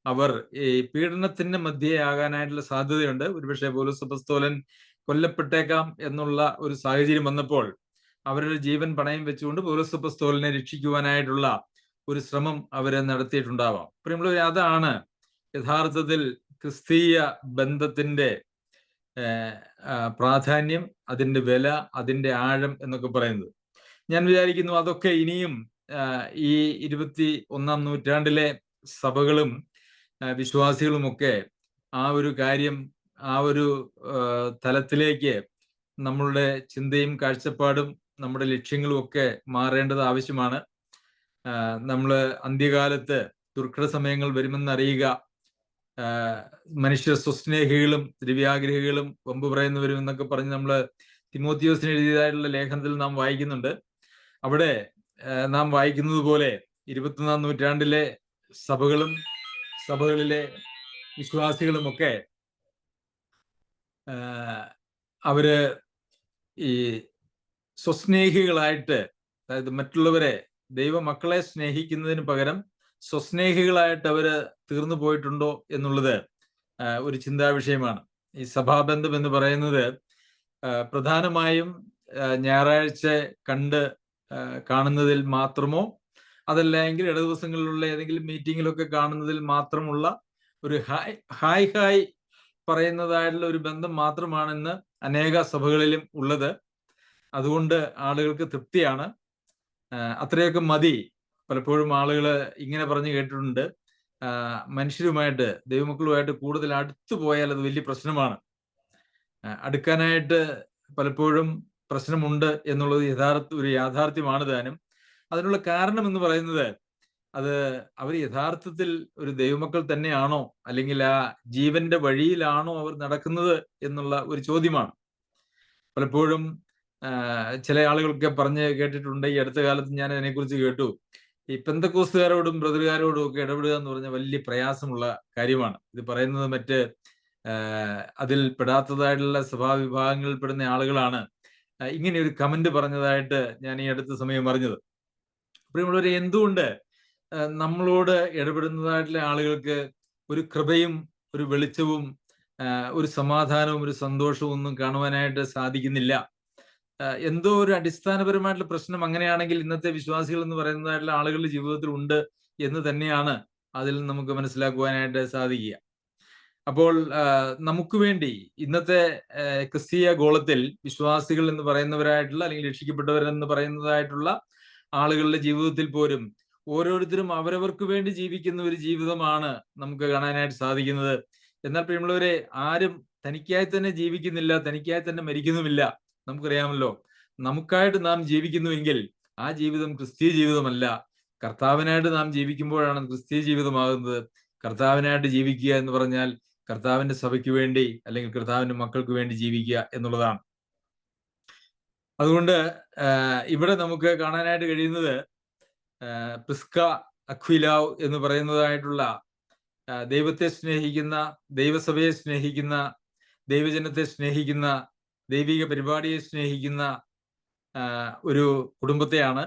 അവർ ഈ പീഡനത്തിന്റെ മധ്യയാകാനായിട്ടുള്ള സാധ്യതയുണ്ട്. ഒരുപക്ഷെ പൗലോസ് അപ്പോസ്തലൻ കൊല്ലപ്പെട്ടേക്കാം എന്നുള്ള ഒരു സാഹചര്യം വന്നപ്പോൾ അവരുടെ ജീവൻ പണയം വെച്ചുകൊണ്ട് പൗലോസ് അപ്പോസ്തലനെ രക്ഷിക്കുവാനായിട്ടുള്ള ഒരു ശ്രമം അവരെ നടത്തിയിട്ടുണ്ടാവാം. പ്രിയമുള്ളവരെ, അതാണ് യഥാർത്ഥത്തിൽ ക്രിസ്തീയ ബന്ധത്തിന്റെ പ്രാധാന്യം, അതിന്റെ വില, അതിന്റെ ആഴം എന്നൊക്കെ പറയുന്നത്. ഞാൻ വിചാരിക്കുന്നു അതൊക്കെ ഇനിയും ഈ 21-ാം നൂറ്റാണ്ടിലെ സഭകളും വിശ്വാസികളുമൊക്കെ ആ ഒരു കാര്യം, ആ ഒരു തലത്തിലേക്ക് നമ്മളുടെ ചിന്തയും കാഴ്ചപ്പാടും നമ്മുടെ ലക്ഷ്യങ്ങളും ഒക്കെ മാറേണ്ടത് ആവശ്യമാണ്. നമ്മൾ അന്ത്യകാലത്ത് ദുർഘട സമയങ്ങൾ വരുമെന്നറിയുക. മനുഷ്യ സ്വസ്നേഹികളും ദ്രവ്യാഗ്രഹികളും വമ്പ് പറയുന്നവരും എന്നൊക്കെ പറഞ്ഞ് നമ്മൾ തിമോത്തിയോസിന് എഴുതിയതായിട്ടുള്ള ലേഖനത്തിൽ നാം വായിക്കുന്നുണ്ട്. അവിടെ നാം വായിക്കുന്നത് പോലെ 21-ാം നൂറ്റാണ്ടിലെ സഭകളിലെ വിശ്വാസികളുമൊക്കെ അവര് ഈ സ്വസ്നേഹികളായിട്ട്, അതായത് മറ്റുള്ളവരെ ദൈവമക്കളെ സ്നേഹിക്കുന്നതിന് പകരം സ്വസ്നേഹികളായിട്ട് അവര് തീർന്നു പോയിട്ടുണ്ടോ എന്നുള്ളത് ഒരു ചിന്താ വിഷയമാണ്. ഈ സഭാബന്ധം എന്ന് പറയുന്നത് പ്രധാനമായും ഞായറാഴ്ച കാണുന്നതിൽ മാത്രമോ അതല്ലെങ്കിൽ ഇട ദിവസങ്ങളിലുള്ള ഏതെങ്കിലും മീറ്റിങ്ങിലൊക്കെ കാണുന്നതിൽ മാത്രമുള്ള ഒരു ഹായ് പറയുന്നതായിട്ടുള്ള ഒരു ബന്ധം മാത്രമാണെന്ന് അനേക സഭകളിലും ഉള്ളത്. അതുകൊണ്ട് ആളുകൾക്ക് തൃപ്തിയാണ്, അത്രയൊക്കെ മതി. പലപ്പോഴും ആളുകൾ ഇങ്ങനെ പറഞ്ഞു കേട്ടിട്ടുണ്ട്, മനുഷ്യരുമായിട്ട് ദൈവമക്കളുമായിട്ട് കൂടുതൽ അടുത്തു പോയാൽ അത് വലിയ പ്രശ്നമാണ്. അടുക്കാനായിട്ട് പലപ്പോഴും പ്രശ്നമുണ്ട് എന്നുള്ളത് ഒരു യാഥാർത്ഥ്യമാണ് താനും. അതിനുള്ള കാരണം എന്ന് പറയുന്നത് അത് അവർ യഥാർത്ഥത്തിൽ ഒരു ദൈവമക്കൾ തന്നെയാണോ, അല്ലെങ്കിൽ ആ ജീവന്റെ വഴിയിലാണോ അവർ നടക്കുന്നത് എന്നുള്ള ഒരു ചോദ്യമാണ്. പലപ്പോഴും ചില ആളുകളൊക്കെ പറഞ്ഞ് കേട്ടിട്ടുണ്ട്, ഈ അടുത്ത കാലത്ത് ഞാൻ അതിനെക്കുറിച്ച് കേട്ടു, ഈ പെന്തക്കോസ്തുകാരോടും ബ്രദറുകാരോടും ഒക്കെ ഇടപെടുക എന്ന് പറഞ്ഞാൽ വലിയ പ്രയാസമുള്ള കാര്യമാണ്. ഇത് പറയുന്നത് മറ്റ് അതിൽ പെടാത്തതായിട്ടുള്ള സഭാവിഭാഗങ്ങളിൽ പെടുന്ന ആളുകളാണ് ഇങ്ങനെ ഒരു കമന്റ് പറഞ്ഞതായിട്ട് ഞാൻ ഈ അടുത്ത സമയം അറിഞ്ഞത്. പ്രിയമുള്ളവരെ, എന്തുകൊണ്ട് നമ്മളോട് ഇടപെടുന്നതായിട്ടുള്ള ആളുകൾക്ക് ഒരു കൃപയും ഒരു വെളിച്ചവും ഒരു സമാധാനവും ഒരു സന്തോഷവും ഒന്നും കാണുവാനായിട്ട് സാധിക്കുന്നില്ല? എന്തോ ഒരു അടിസ്ഥാനപരമായിട്ടുള്ള പ്രശ്നം അങ്ങനെയാണെങ്കിൽ ഇന്നത്തെ വിശ്വാസികൾ എന്ന് പറയുന്നതായിട്ടുള്ള ആളുകളുടെ ജീവിതത്തിൽ ഉണ്ട് എന്ന് തന്നെയാണ് അതിൽ നമുക്ക് മനസ്സിലാക്കുവാനായിട്ട് സാധിക്കുക. അപ്പോൾ നമുക്ക് വേണ്ടി ഇന്നത്തെ ക്രിസ്തീയ ഗോളത്തിൽ വിശ്വാസികൾ എന്ന് പറയുന്നവരായിട്ടുള്ള, അല്ലെങ്കിൽ രക്ഷിക്കപ്പെട്ടവരെന്ന് പറയുന്നതായിട്ടുള്ള ആളുകളുടെ ജീവിതത്തിൽ പോലും ഓരോരുത്തരും അവരവർക്ക് വേണ്ടി ജീവിക്കുന്ന ഒരു ജീവിതമാണ് നമുക്ക് കാണാനായിട്ട് സാധിക്കുന്നത്. എന്നാൽ പ്രിയമുള്ളവരെ, ആരും തനിക്കായി തന്നെ ജീവിക്കുന്നില്ല, തനിക്കായി തന്നെ മരിക്കുന്നുമില്ല. നമുക്കറിയാമല്ലോ, നമുക്കായിട്ട് നാം ജീവിക്കുന്നുവെങ്കിൽ ആ ജീവിതം ക്രിസ്തീയ ജീവിതമല്ല. കർത്താവിനായിട്ട് നാം ജീവിക്കുമ്പോഴാണ് ക്രിസ്തീയ ജീവിതമാകുന്നത്. കർത്താവിനായിട്ട് ജീവിക്കുക എന്ന് പറഞ്ഞാൽ കർത്താവിന്റെ സഭയ്ക്ക് വേണ്ടി, അല്ലെങ്കിൽ കർത്താവിന്റെ മക്കൾക്ക് വേണ്ടി ജീവിക്കുക എന്നുള്ളതാണ്. അതുകൊണ്ട് ഇവിടെ നമുക്ക് കാണാനായിട്ട് കഴിയുന്നത് പ്രിസ്ക അക്വിലാവ് എന്ന് പറയുന്നതായിട്ടുള്ള ദൈവത്തെ സ്നേഹിക്കുന്ന, ദൈവസഭയെ സ്നേഹിക്കുന്ന, ദൈവജനത്തെ സ്നേഹിക്കുന്ന, ദൈവിക പരിപാടിയെ സ്നേഹിക്കുന്ന ഒരു കുടുംബത്തെയാണ്.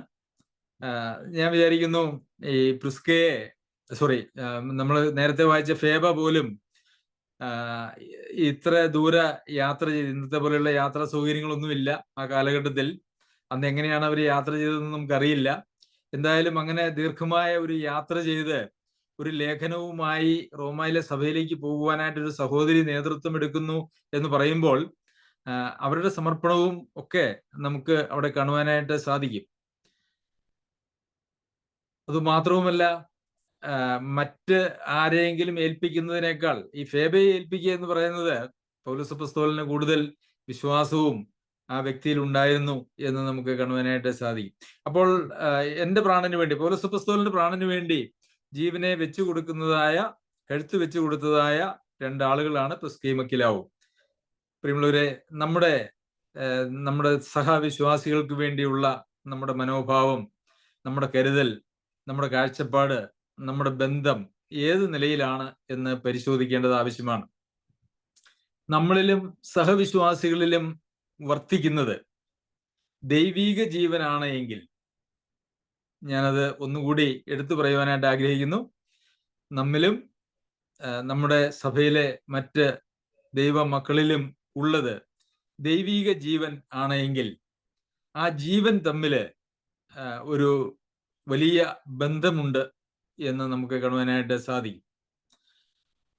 ഞാൻ വിചാരിക്കുന്നു ഈ പ്രിസ്കയെ, നമ്മൾ നേരത്തെ വായിച്ച ഫേബ പോലും ഇത്ര ദൂര യാത്ര ചെയ്ത്, ഇന്നത്തെ പോലെയുള്ള യാത്രാ സൗകര്യങ്ങളൊന്നുമില്ല ആ കാലഘട്ടത്തിൽ. അന്ന് എങ്ങനെയാണ് അവർ യാത്ര ചെയ്തതെന്ന് നമുക്കറിയില്ല. എന്തായാലും അങ്ങനെ ദീർഘമായ ഒരു യാത്ര ചെയ്ത് ഒരു ലേഖനവുമായി റോമയിലെ സഭയിലേക്ക് പോകുവാനായിട്ട് ഒരു സഹോദരി നേതൃത്വം എടുക്കുന്നു എന്ന് പറയുമ്പോൾ അവരുടെ സമർപ്പണവും ഒക്കെ നമുക്ക് അവിടെ കാണുവാനായിട്ട് സാധിക്കും. അതുമാത്രവുമല്ല, മറ്റ് ആരെയെങ്കിലും ഏൽപ്പിക്കുന്നതിനേക്കാൾ ഈ ഫേബയെ ഏൽപ്പിക്കുക എന്ന് പറയുന്നത് പൗലോസ് അപ്പോസ്തലന് കൂടുതൽ വിശ്വാസവും ആ വ്യക്തിയിൽ ഉണ്ടായിരുന്നു എന്ന് നമുക്ക് കാണുവാനായിട്ട് സാധിക്കും. അപ്പോൾ എന്റെ പ്രാണന് വേണ്ടി, പൗലോസ് അപ്പോസ്തലന്റെ പ്രാണന് വേണ്ടി ജീവനെ വെച്ചു കൊടുക്കുന്നതായ, കഴുത്ത് വെച്ചു കൊടുത്തതായ രണ്ടാളുകളാണ് പ്രിസ്കയും അക്വിലാവും. പ്രിയമുള്ളവരെ, നമ്മുടെ സഹവിശ്വാസികൾക്ക് വേണ്ടിയുള്ള നമ്മുടെ മനോഭാവം, നമ്മുടെ കരുതൽ, നമ്മുടെ കാഴ്ചപ്പാട്, നമ്മുടെ ബന്ധം ഏത് നിലയിലാണ് എന്ന് പരിശോധിക്കേണ്ടത് ആവശ്യമാണ്. നമ്മളിലും സഹവിശ്വാസികളിലും വർത്തിക്കുന്നത് ദൈവീക ജീവനാണ് എങ്കിൽ, ഞാനത് ഒന്നുകൂടി എടുത്തു പറയുവാനായിട്ട് ആഗ്രഹിക്കുന്നു, നമ്മിലും നമ്മുടെ സഭയിലെ മറ്റ് ദൈവ മക്കളിലും ഉള്ളത് ദൈവീക ജീവൻ ആണ് എങ്കിൽ, ആ ജീവൻ തമ്മില് ഒരു വലിയ ബന്ധമുണ്ട് എന്ന് നമുക്ക് കാണുവാനായിട്ട് സാധിക്കും.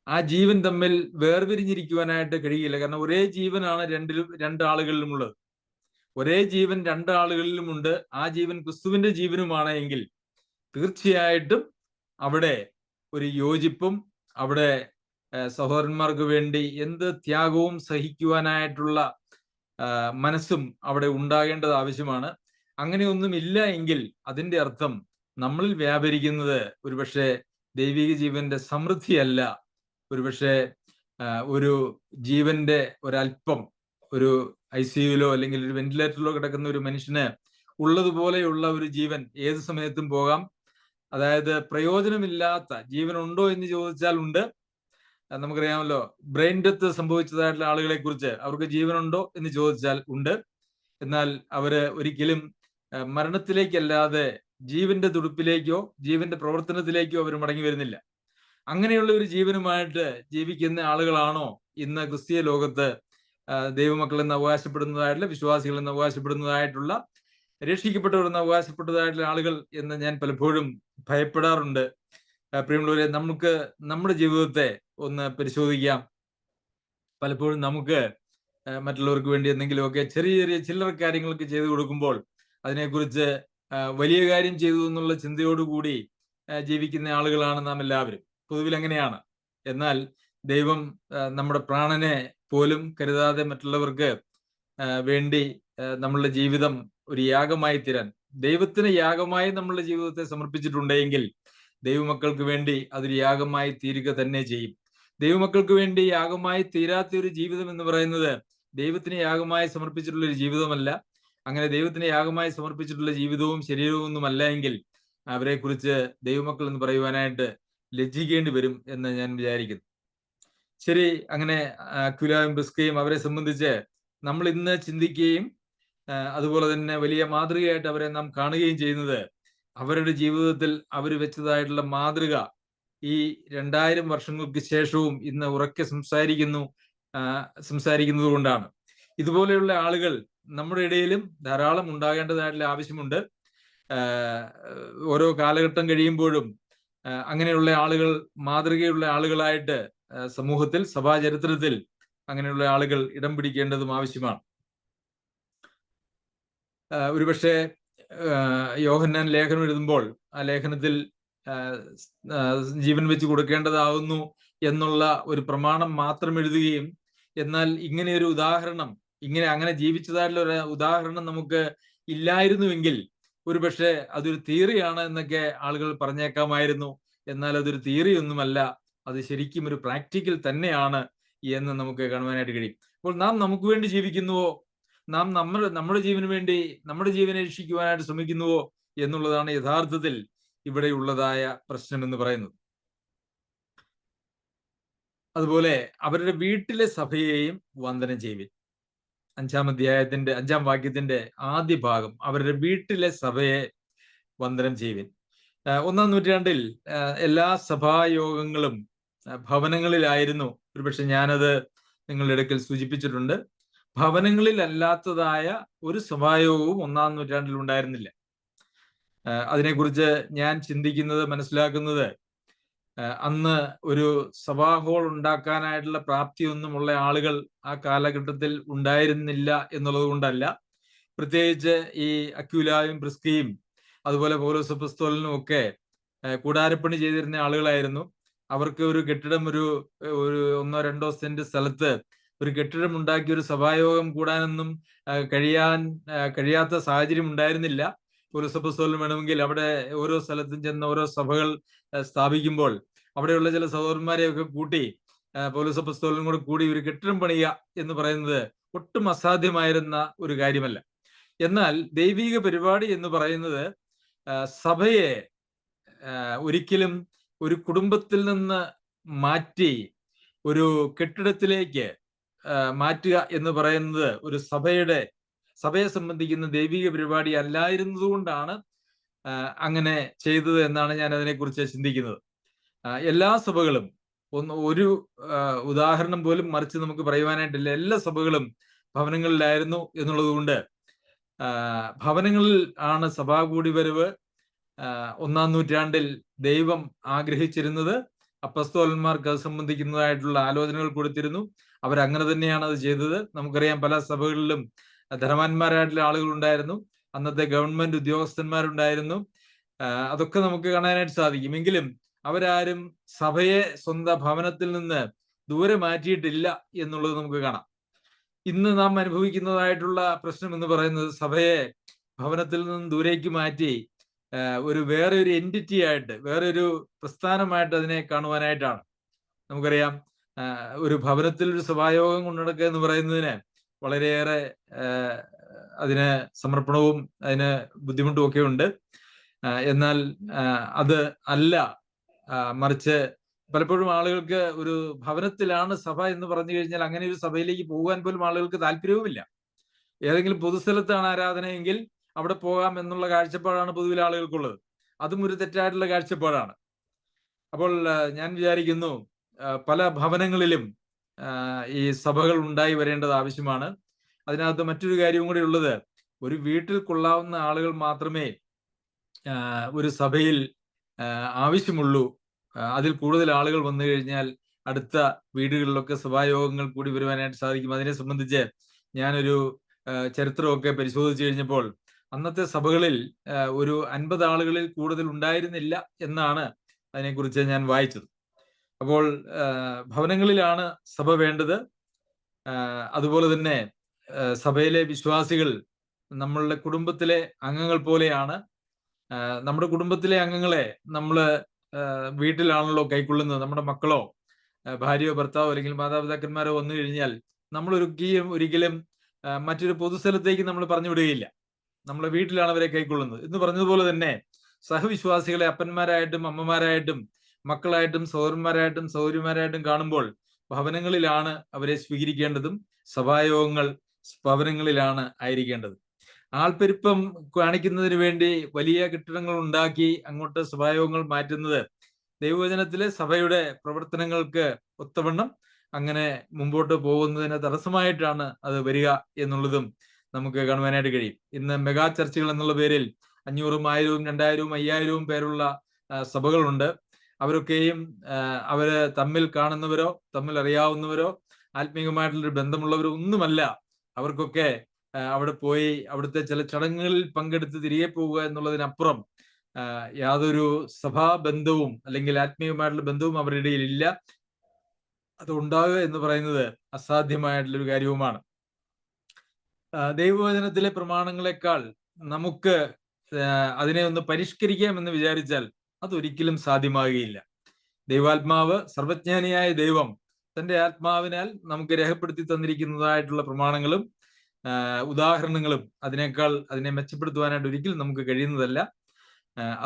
ആ ജീവൻ തമ്മിൽ വേർപിരിഞ്ഞിരിക്കുവാനായിട്ട് കഴിയില്ല. കാരണം ഒരേ ജീവനാണ് രണ്ടാളുകളിലും ഉള്ളത്. ഒരേ ജീവൻ രണ്ടാളുകളിലുമുണ്ട്. ആ ജീവൻ ക്രിസ്തുവിന്റെ ജീവനുമാണ് എങ്കിൽ തീർച്ചയായിട്ടും അവിടെ ഒരു യോജിപ്പും, അവിടെ സഹോദരന്മാർക്ക് വേണ്ടി എന്ത് ത്യാഗവും സഹിക്കുവാനായിട്ടുള്ള മനസ്സും അവിടെ ഉണ്ടാകേണ്ടത് ആവശ്യമാണ്. അങ്ങനെയൊന്നുമില്ല എങ്കിൽ അതിന്റെ അർത്ഥം നമ്മളിൽ വ്യാപരിക്കുന്നത് ഒരുപക്ഷെ ദൈവിക ജീവന്റെ സമൃദ്ധിയല്ല, ഒരുപക്ഷെ ഒരു ജീവന്റെ ഒരല്പം, ഒരു ICUവിലോ അല്ലെങ്കിൽ ഒരു വെന്റിലേറ്ററിലോ കിടക്കുന്ന ഒരു മനുഷ്യന് ഉള്ളതുപോലെയുള്ള ഒരു ജീവൻ ഏത് സമയത്തും പോകാം. അതായത് പ്രയോജനമില്ലാത്ത ജീവൻ ഉണ്ടോ എന്ന് ചോദിച്ചാൽ ഉണ്ട്. നമുക്കറിയാമല്ലോ, ബ്രെയിൻ ഡെത്ത് സംഭവിച്ചതായിട്ടുള്ള ആളുകളെ കുറിച്ച്, അവർക്ക് ജീവനുണ്ടോ എന്ന് ചോദിച്ചാൽ ഉണ്ട്. എന്നാൽ അവര് ഒരിക്കലും മരണത്തിലേക്കല്ലാതെ ജീവന്റെ തുടുപ്പിലേക്കോ ജീവന്റെ പ്രവർത്തനത്തിലേക്കോ അവർ മടങ്ങി വരുന്നില്ല. അങ്ങനെയുള്ള ഒരു ജീവനുമായിട്ട് ജീവിക്കുന്ന ആളുകളാണോ ഇന്ന് ക്രിസ്തീയ ലോകത്ത് ദൈവമക്കൾ എന്ന് അവകാശപ്പെടുന്നതായിട്ടുള്ള, വിശ്വാസികൾ എന്ന് അവകാശപ്പെടുന്നതായിട്ടുള്ള, രക്ഷിക്കപ്പെട്ടവർ എന്ന് അവകാശപ്പെട്ടതായിട്ടുള്ള ആളുകൾ എന്ന് ഞാൻ പലപ്പോഴും ഭയപ്പെടാറുണ്ട്. പ്രിയമുള്ളവരെ, നമുക്ക് നമ്മുടെ ജീവിതത്തെ ഒന്ന് പരിശോധിക്കാം. പലപ്പോഴും നമുക്ക് മറ്റുള്ളവർക്ക് വേണ്ടി എന്തെങ്കിലുമൊക്കെ ചെറിയ ചെറിയ ചില്ലറ കാര്യങ്ങളൊക്കെ ചെയ്തു കൊടുക്കുമ്പോൾ അതിനെക്കുറിച്ച് വലിയ കാര്യം ചെയ്തു എന്നുള്ള ചിന്തയോടുകൂടി ജീവിക്കുന്ന ആളുകളാണ് നാം എല്ലാവരും. പൊതുവിൽ അങ്ങനെയാണ്. എന്നാൽ ദൈവം നമ്മുടെ പ്രാണനെ പോലും കരുതാതെ മറ്റുള്ളവർക്ക് വേണ്ടി നമ്മളുടെ ജീവിതം ഒരു യാഗമായി തീരാൻ, ദൈവത്തിന് യാഗമായി നമ്മളുടെ ജീവിതത്തെ സമർപ്പിച്ചിട്ടുണ്ടെങ്കിൽ ദൈവമക്കൾക്ക് വേണ്ടി അതൊരു യാഗമായി തീരുക തന്നെ ചെയ്യും. ദൈവമക്കൾക്ക് വേണ്ടി യാഗമായി തീരാത്ത ഒരു ജീവിതം എന്ന് പറയുന്നത് ദൈവത്തിന് യാഗമായി സമർപ്പിച്ചിട്ടുള്ള ഒരു ജീവിതമല്ല. അങ്ങനെ ദൈവത്തിന് യാഗമായി സമർപ്പിച്ചിട്ടുള്ള ജീവിതവും ശരീരവും ഒന്നുമല്ല എങ്കിൽ അവരെ കുറിച്ച് ദൈവമക്കൾ എന്ന് പറയുവാനായിട്ട് ലജ്ജിക്കേണ്ടി വരും എന്ന് ഞാൻ വിചാരിക്കുന്നു. ശരി, അങ്ങനെ അക്വിലായും പ്രിസ്കയും അവരെ സംബന്ധിച്ച് നമ്മൾ ഇന്ന് ചിന്തിക്കുകയും അതുപോലെ തന്നെ വലിയ മാതൃകയായിട്ട് അവരെ നാം കാണുകയും ചെയ്യുന്നത് അവരുടെ ജീവിതത്തിൽ അവർ വെച്ചതായിട്ടുള്ള മാതൃക ഈ 2000 വർഷങ്ങൾക്ക് ശേഷവും ഇന്ന് ഉറക്കെ സംസാരിക്കുന്നത് കൊണ്ടാണ്. ഇതുപോലെയുള്ള ആളുകൾ നമ്മുടെ ഇടയിലും ധാരാളം ഉണ്ടാകേണ്ടതായിട്ടുള്ള ആവശ്യമുണ്ട്. ഓരോ കാലഘട്ടം കഴിയുമ്പോഴും അങ്ങനെയുള്ള ആളുകൾ മാതൃകയുള്ള ആളുകളായിട്ട് സമൂഹത്തിൽ, സഭാചരിത്രത്തിൽ അങ്ങനെയുള്ള ആളുകൾ ഇടം പിടിക്കേണ്ടതും ആവശ്യമാണ്. ഒരുപക്ഷെ യോഹന്നാൻ ലേഖനം എഴുതുമ്പോൾ ആ ലേഖനത്തിൽ ജീവൻ വെച്ച് കൊടുക്കേണ്ടതാകുന്നു എന്നുള്ള ഒരു പ്രമാണം മാത്രം എഴുതുകയും എന്നാൽ ഇങ്ങനെയൊരു ഉദാഹരണം, അങ്ങനെ ജീവിച്ചതായിട്ടുള്ള ഒരു ഉദാഹരണം നമുക്ക് ഇല്ലായിരുന്നുവെങ്കിൽ ഒരുപക്ഷെ അതൊരു തിയറിയാണ് എന്നൊക്കെ ആളുകൾ പറഞ്ഞേക്കാമായിരുന്നു. എന്നാൽ അതൊരു തിയറി ഒന്നുമല്ല, അത് ശരിക്കും ഒരു പ്രാക്ടിക്കൽ തന്നെയാണ് എന്ന് നമുക്ക് കാണുവാനായിട്ട് കഴിയും. അപ്പോൾ നാം നമുക്ക് വേണ്ടി ജീവിക്കുന്നുവോ, നാം നമ്മുടെ ജീവന് വേണ്ടി നമ്മുടെ ജീവനെ രക്ഷിക്കുവാനായിട്ട് ശ്രമിക്കുന്നുവോ എന്നുള്ളതാണ് യഥാർത്ഥത്തിൽ ഇവിടെയുള്ളതായ പ്രശ്നം എന്ന് പറയുന്നത്. അതുപോലെ അവരുടെ വീട്ടിലെ സഭയെയും വന്ദനം ചെയ്യുവിൻ. 5-ാം അധ്യായത്തിന്റെ 5-ാം വാക്യത്തിന്റെ ആദ്യ ഭാഗം, അവരുടെ വീട്ടിലെ സഭയെ വന്ദനം ചെയ്യുവിൻ. 1-ാം നൂറ്റാണ്ടിൽ എല്ലാ സഭായോഗങ്ങളും ഭവനങ്ങളിലായിരുന്നു. ഒരുപക്ഷെ ഞാനത് നിങ്ങളുടെ ഇടയ്ക്കൽ സൂചിപ്പിച്ചിട്ടുണ്ട്. ഭവനങ്ങളിൽ അല്ലാത്തതായ ഒരു സഭായോഗവും 1-ാം നൂറ്റാണ്ടിൽ ഉണ്ടായിരുന്നില്ല. അതിനെക്കുറിച്ച് ഞാൻ ചിന്തിക്കുന്നത്, മനസ്സിലാക്കുന്നത് അന്ന് ഒരു സഭാ ഹോൾ ഉണ്ടാക്കാനായിട്ടുള്ള പ്രാപ്തിയൊന്നുമുള്ള ആളുകൾ ആ കാലഘട്ടത്തിൽ ഉണ്ടായിരുന്നില്ല എന്നുള്ളത് കൊണ്ടല്ല. പ്രത്യേകിച്ച് ഈ അക്വിലായും പ്രിസ്കയും അതുപോലെ പൗലോസ് അപ്പോസ്തലനും ഒക്കെ കൂടാരപ്പണി ചെയ്തിരുന്ന ആളുകളായിരുന്നു. അവർക്ക് ഒരു കെട്ടിടം, ഒരു 1-2 സെന്റ് സ്ഥലത്ത് ഒരു കെട്ടിടം ഉണ്ടാക്കി ഒരു സഭായോഗം കൂടാനൊന്നും കഴിയാത്ത സാഹചര്യം ഉണ്ടായിരുന്നില്ല. പൗലോസ് അപ്പോസ്തലൻ വേണമെങ്കിൽ അവിടെ ഓരോ സ്ഥലത്തും ചെന്ന് ഓരോ സഭകൾ സ്ഥാപിക്കുമ്പോൾ അവിടെയുള്ള ചില സഹോദരന്മാരെയൊക്കെ കൂട്ടി പൗലോസ് അപ്പോസ്തലനും കൂടെ കൂടി ഒരു കെട്ടിടം പണിയുക എന്ന് പറയുന്നത് ഒട്ടും അസാധ്യമായിരുന്ന ഒരു കാര്യമല്ല. എന്നാൽ ദൈവിക പരിപാടി എന്ന് പറയുന്നത് സഭയെ ഒരിക്കലും ഒരു കുടുംബത്തിൽ നിന്ന് മാറ്റി ഒരു കെട്ടിടത്തിലേക്ക് മാറ്റുക എന്ന് പറയുന്നത് ഒരു സഭയെ സംബന്ധിക്കുന്ന ദൈവിക പരിപാടി അല്ലായിരുന്നതുകൊണ്ടാണ് അങ്ങനെ ചെയ്തത് എന്നാണ് ഞാൻ അതിനെക്കുറിച്ച് ചിന്തിക്കുന്നത്. എല്ലാ സഭകളും ഒരു ഉദാഹരണം പോലും മറിച്ച് നമുക്ക് പറയുവാനായിട്ടില്ല. എല്ലാ സഭകളും ഭവനങ്ങളിലായിരുന്നു എന്നുള്ളത് കൊണ്ട് ഭവനങ്ങളിൽ ആണ് സഭാ കൂടിവരവ് 1-ാം നൂറ്റാണ്ടിൽ ദൈവം ആഗ്രഹിച്ചിരുന്നത്. അപ്പസ്തോലന്മാർക്ക് അത് സംബന്ധിക്കുന്നതായിട്ടുള്ള ആലോചനകൾ കൊടുത്തിരുന്നു. അവരങ്ങനെ തന്നെയാണ് അത് ചെയ്തത്. നമുക്കറിയാം, പല സഭകളിലും ധനവാന്മാരായിട്ടുള്ള ആളുകൾ ഉണ്ടായിരുന്നു, അന്നത്തെ ഗവൺമെന്റ് ഉദ്യോഗസ്ഥന്മാരുണ്ടായിരുന്നു. അതൊക്കെ നമുക്ക് കാണാനായിട്ട് സാധിക്കും. എങ്കിലും അവരാരും സഭയെ സ്വന്തം ഭവനത്തിൽ നിന്ന് ദൂരെ മാറ്റിയിട്ടില്ല എന്നുള്ളത് നമുക്ക് കാണാം. ഇന്ന് നാം അനുഭവിക്കുന്നതായിട്ടുള്ള പ്രശ്നം എന്ന് പറയുന്നത് സഭയെ ഭവനത്തിൽ നിന്നും ദൂരേക്ക് മാറ്റി വേറെ ഒരു എൻറ്റിറ്റി ആയിട്ട്, വേറൊരു പ്രസ്ഥാനമായിട്ട് അതിനെ കാണുവാനായിട്ടാണ്. നമുക്കറിയാം, ഒരു ഭവനത്തിൽ ഒരു സഭായോഗം കൊണ്ടു നടക്കുക എന്ന് പറയുന്നതിന് വളരെയേറെ അതിന് സമർപ്പണവും അതിന് ബുദ്ധിമുട്ടും ഒക്കെ ഉണ്ട്. എന്നാൽ അത് അല്ല, മറിച്ച് പലപ്പോഴും ആളുകൾക്ക് ഒരു ഭവനത്തിലാണ് സഭ എന്ന് പറഞ്ഞു കഴിഞ്ഞാൽ അങ്ങനെ ഒരു സഭയിലേക്ക് പോകാൻ പോലും ആളുകൾക്ക് താല്പര്യവുമില്ല. ഏതെങ്കിലും പൊതുസ്ഥലത്താണ് ആരാധനയെങ്കിൽ അവിടെ പോകാം എന്നുള്ള കാഴ്ചപ്പാടാണ് പൊതുവിൽ ആളുകൾക്കുള്ളത്. അതും ഒരു തെറ്റായിട്ടുള്ള കാഴ്ചപ്പാടാണ്. അപ്പോൾ ഞാൻ വിചാരിക്കുന്നു പല ഭവനങ്ങളിലും ഈ സഭകൾ ഉണ്ടായി വരേണ്ടത് ആവശ്യമാണ്. അതിനകത്ത് മറ്റൊരു കാര്യവും കൂടി ഉള്ളത്, ഒരു വീട്ടിൽ കൊള്ളാവുന്ന ആളുകൾ മാത്രമേ ഒരു സഭയിൽ ആവശ്യമുള്ളൂ. അതിൽ കൂടുതൽ ആളുകൾ വന്നു കഴിഞ്ഞാൽ അടുത്ത വീടുകളിലൊക്കെ സഭായോഗങ്ങൾ കൂടി വരുവാനായിട്ട് സാധിക്കും. അതിനെ സംബന്ധിച്ച് ഞാനൊരു ചരിത്രമൊക്കെ പരിശോധിച്ചു കഴിഞ്ഞപ്പോൾ അന്നത്തെ സഭകളിൽ ഒരു 50 ആളുകളിൽ കൂടുതൽ ഉണ്ടായിരുന്നില്ല എന്നാണ് അതിനെക്കുറിച്ച് ഞാൻ വായിച്ചത്. അപ്പോൾ ഭവനങ്ങളിലാണ് സഭ വേണ്ടത്. അതുപോലെ തന്നെ സഭയിലെ വിശ്വാസികൾ നമ്മളുടെ കുടുംബത്തിലെ അംഗങ്ങൾ പോലെയാണ്. നമ്മുടെ കുടുംബത്തിലെ അംഗങ്ങളെ നമ്മൾ വീട്ടിലാണല്ലോ കൈക്കൊള്ളുന്നത്. നമ്മുടെ മക്കളോ ഭാര്യയോ ഭർത്താവോ അല്ലെങ്കിൽ മാതാപിതാക്കന്മാരോ വന്നു കഴിഞ്ഞാൽ നമ്മൾ ഒരിക്കലും മറ്റൊരു പൊതുസ്ഥലത്തേക്ക് നമ്മൾ പറഞ്ഞു വിടുകയില്ല. നമ്മളെ വീട്ടിലാണ് അവരെ കൈക്കൊള്ളുന്നത് എന്ന് പറഞ്ഞതുപോലെ തന്നെ സഹവിശ്വാസികളെ അപ്പന്മാരായിട്ടും അമ്മമാരായിട്ടും മക്കളായിട്ടും സഹോദരന്മാരായിട്ടും സഹോദരിമാരായിട്ടും കാണുമ്പോൾ ഭവനങ്ങളിലാണ് അവരെ സ്വീകരിക്കേണ്ടതും സഭായോഗങ്ങൾ ഭവനങ്ങളിലാണ് ആയിരിക്കേണ്ടത്. ആൾപ്പെരുപ്പം കാണിക്കുന്നതിന് വേണ്ടി വലിയ കെട്ടിടങ്ങൾ ഉണ്ടാക്കി അങ്ങോട്ട് സഭായോഗങ്ങൾ മാറ്റുന്നത് ദൈവവചനത്തിലെ സഭയുടെ പ്രവർത്തനങ്ങൾക്ക് ഒത്തവണ്ണം അങ്ങനെ മുമ്പോട്ട് പോകുന്നതിന് തടസ്സമായിട്ടാണ് അത് വരിക എന്നുള്ളതും നമുക്ക് കാണുവാനായിട്ട് കഴിയും. ഇന്ന് മെഗാ ചർച്ചുകൾ എന്നുള്ള പേരിൽ 500, 1000, 2000, 5000 പേരുള്ള സഭകളുണ്ട്. അവരൊക്കെയും അവര് തമ്മിൽ കാണുന്നവരോ തമ്മിൽ അറിയാവുന്നവരോ ആത്മീയമായിട്ടുള്ളൊരു ബന്ധമുള്ളവരോ ഒന്നുമല്ല. അവർക്കൊക്കെ അവിടെ പോയി അവിടുത്തെ ചില ചടങ്ങുകളിൽ പങ്കെടുത്ത് തിരികെ പോവുക എന്നുള്ളതിനപ്പുറം യാതൊരു സഭാബന്ധവും അല്ലെങ്കിൽ ആത്മീയമായിട്ടുള്ള ബന്ധവും അവരുടെ ഇടയിൽ ഇല്ല. അത് ഉണ്ടാകുക എന്ന് പറയുന്നത് അസാധ്യമായിട്ടുള്ളൊരു കാര്യവുമാണ്. ദൈവവചനത്തിലെ പ്രമാണങ്ങളെക്കാൾ നമുക്ക് അതിനെ ഒന്ന് പരിഷ്കരിക്കാം എന്ന് വിചാരിച്ചാൽ അതൊരിക്കലും സാധ്യമാകുകയില്ല. ദൈവാത്മാവ്, സർവജ്ഞാനിയായ ദൈവം തന്റെ ആത്മാവിനാൽ നമുക്ക് രേഖപ്പെടുത്തി തന്നിരിക്കുന്നതായിട്ടുള്ള പ്രമാണങ്ങളും ഉദാഹരണങ്ങളും അതിനെ മെച്ചപ്പെടുത്തുവാനായിട്ട് ഒരിക്കലും നമുക്ക് കഴിയുന്നതല്ല.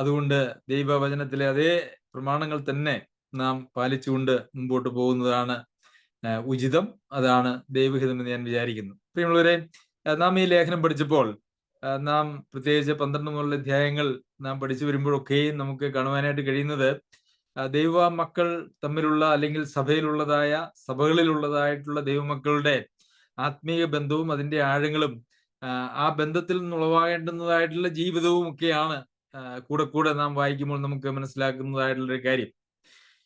അതുകൊണ്ട് ദൈവവചനത്തിലെ അതേ പ്രമാണങ്ങൾ തന്നെ നാം പാലിച്ചുകൊണ്ട് മുമ്പോട്ട് പോകുന്നതാണ് ഉചിതം. അതാണ് ദൈവഹിതം എന്ന് ഞാൻ വിചാരിക്കുന്നു. പ്രിയമുള്ളവരെ, നാം ഈ ലേഖനം പഠിച്ചപ്പോൾ നാം പ്രത്യേകിച്ച് 12 മുതലുള്ള അധ്യായങ്ങൾ നാം പഠിച്ചു വരുമ്പോഴൊക്കെയും നമുക്ക് കാണുവാനായിട്ട് കഴിയുന്നത് ദൈവ മക്കൾ തമ്മിലുള്ള അല്ലെങ്കിൽ സഭകളിലുള്ളതായിട്ടുള്ള ദൈവമക്കളുടെ ആത്മീയ ബന്ധവും അതിന്റെ ആഴങ്ങളും ആ ബന്ധത്തിൽ നിന്നുളവാകേണ്ടുന്നതായിട്ടുള്ള ജീവിതവും ഒക്കെയാണ് കൂടെ കൂടെ നാം വായിക്കുമ്പോൾ നമുക്ക് മനസ്സിലാക്കുന്നതായിട്ടുള്ളൊരു കാര്യം.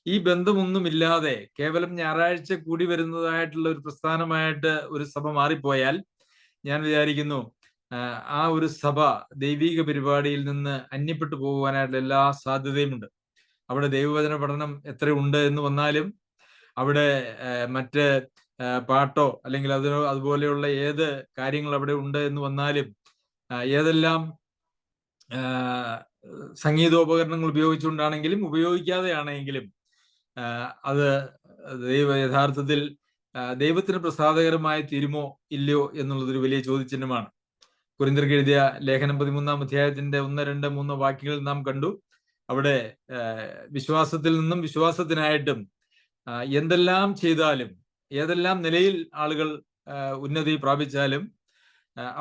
ഈ ബന്ധമൊന്നുമില്ലാതെ കേവലം ഞായറാഴ്ച കൂടി വരുന്നതായിട്ടുള്ള ഒരു പ്രസ്ഥാനമായിട്ട് ഒരു സഭ മാറിപ്പോയാൽ ഞാൻ വിചാരിക്കുന്നു ആ ഒരു സഭ ദൈവിക പരിപാടിയിൽ നിന്ന് അന്യപ്പെട്ടു പോകുവാനായിട്ടുള്ള എല്ലാ സാധ്യതയുമുണ്ട്. അവിടെ ദൈവവചന പഠനം എത്രയുണ്ട് എന്ന് വന്നാലും അവിടെ മറ്റ് പാട്ടോ അല്ലെങ്കിൽ അതുപോലെയുള്ള ഏത് കാര്യങ്ങൾ അവിടെ ഉണ്ട് എന്ന് വന്നാലും ഏതെല്ലാം സംഗീതോപകരണങ്ങൾ ഉപയോഗിച്ചുകൊണ്ടാണെങ്കിലും ഉപയോഗിക്കാതെയാണെങ്കിലും അത് യഥാർത്ഥത്തിൽ ദൈവത്തിന് പ്രസാദകരമായി തീരുമോ ഇല്ലയോ എന്നുള്ളതൊരു വലിയ ചോദ്യചിഹ്നമാണ്. കൊരിന്ത്യർക്ക് എഴുതിയ ലേഖനം 13-ാം അധ്യായത്തിന്റെ 1, 2, 3 വാക്യങ്ങൾ നാം കണ്ടു. അവിടെ വിശ്വാസത്തിൽ നിന്നും വിശ്വാസത്തിനായിട്ടും എന്തെല്ലാം ചെയ്താലും ഏതെല്ലാം നിലയിൽ ആളുകൾ ഉന്നതി പ്രാപിച്ചാലും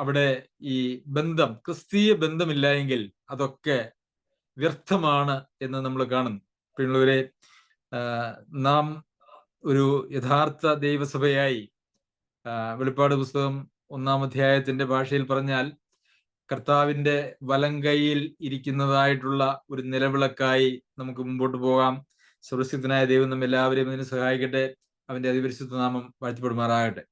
അവിടെ ഈ ബന്ധം, ക്രിസ്തീയ ബന്ധമില്ല എങ്കിൽ അതൊക്കെ വ്യർത്ഥമാണ് എന്ന് നമ്മൾ കാണുന്നു. പിന്നുള്ളവരെ, നാം ഒരു യഥാർത്ഥ ദൈവസഭയായി വെളിപ്പാട് പുസ്തകം 1-ാം അധ്യായത്തിന്റെ ഭാഷയിൽ പറഞ്ഞാൽ കർത്താവിന്റെ വലങ്കൈയിൽ ഇരിക്കുന്നതായിട്ടുള്ള ഒരു നിലവിളക്കായി നമുക്ക് മുമ്പോട്ട് പോകാം. സുരക്ഷിതനായ ദൈവം നമ്മെല്ലാവരെയും ഇതിന് സഹായിക്കട്ടെ. അവന്റെ അതിപരിശുദ്ധ നാമം വാഴ്ത്തപ്പെടുമാറാകട്ടെ.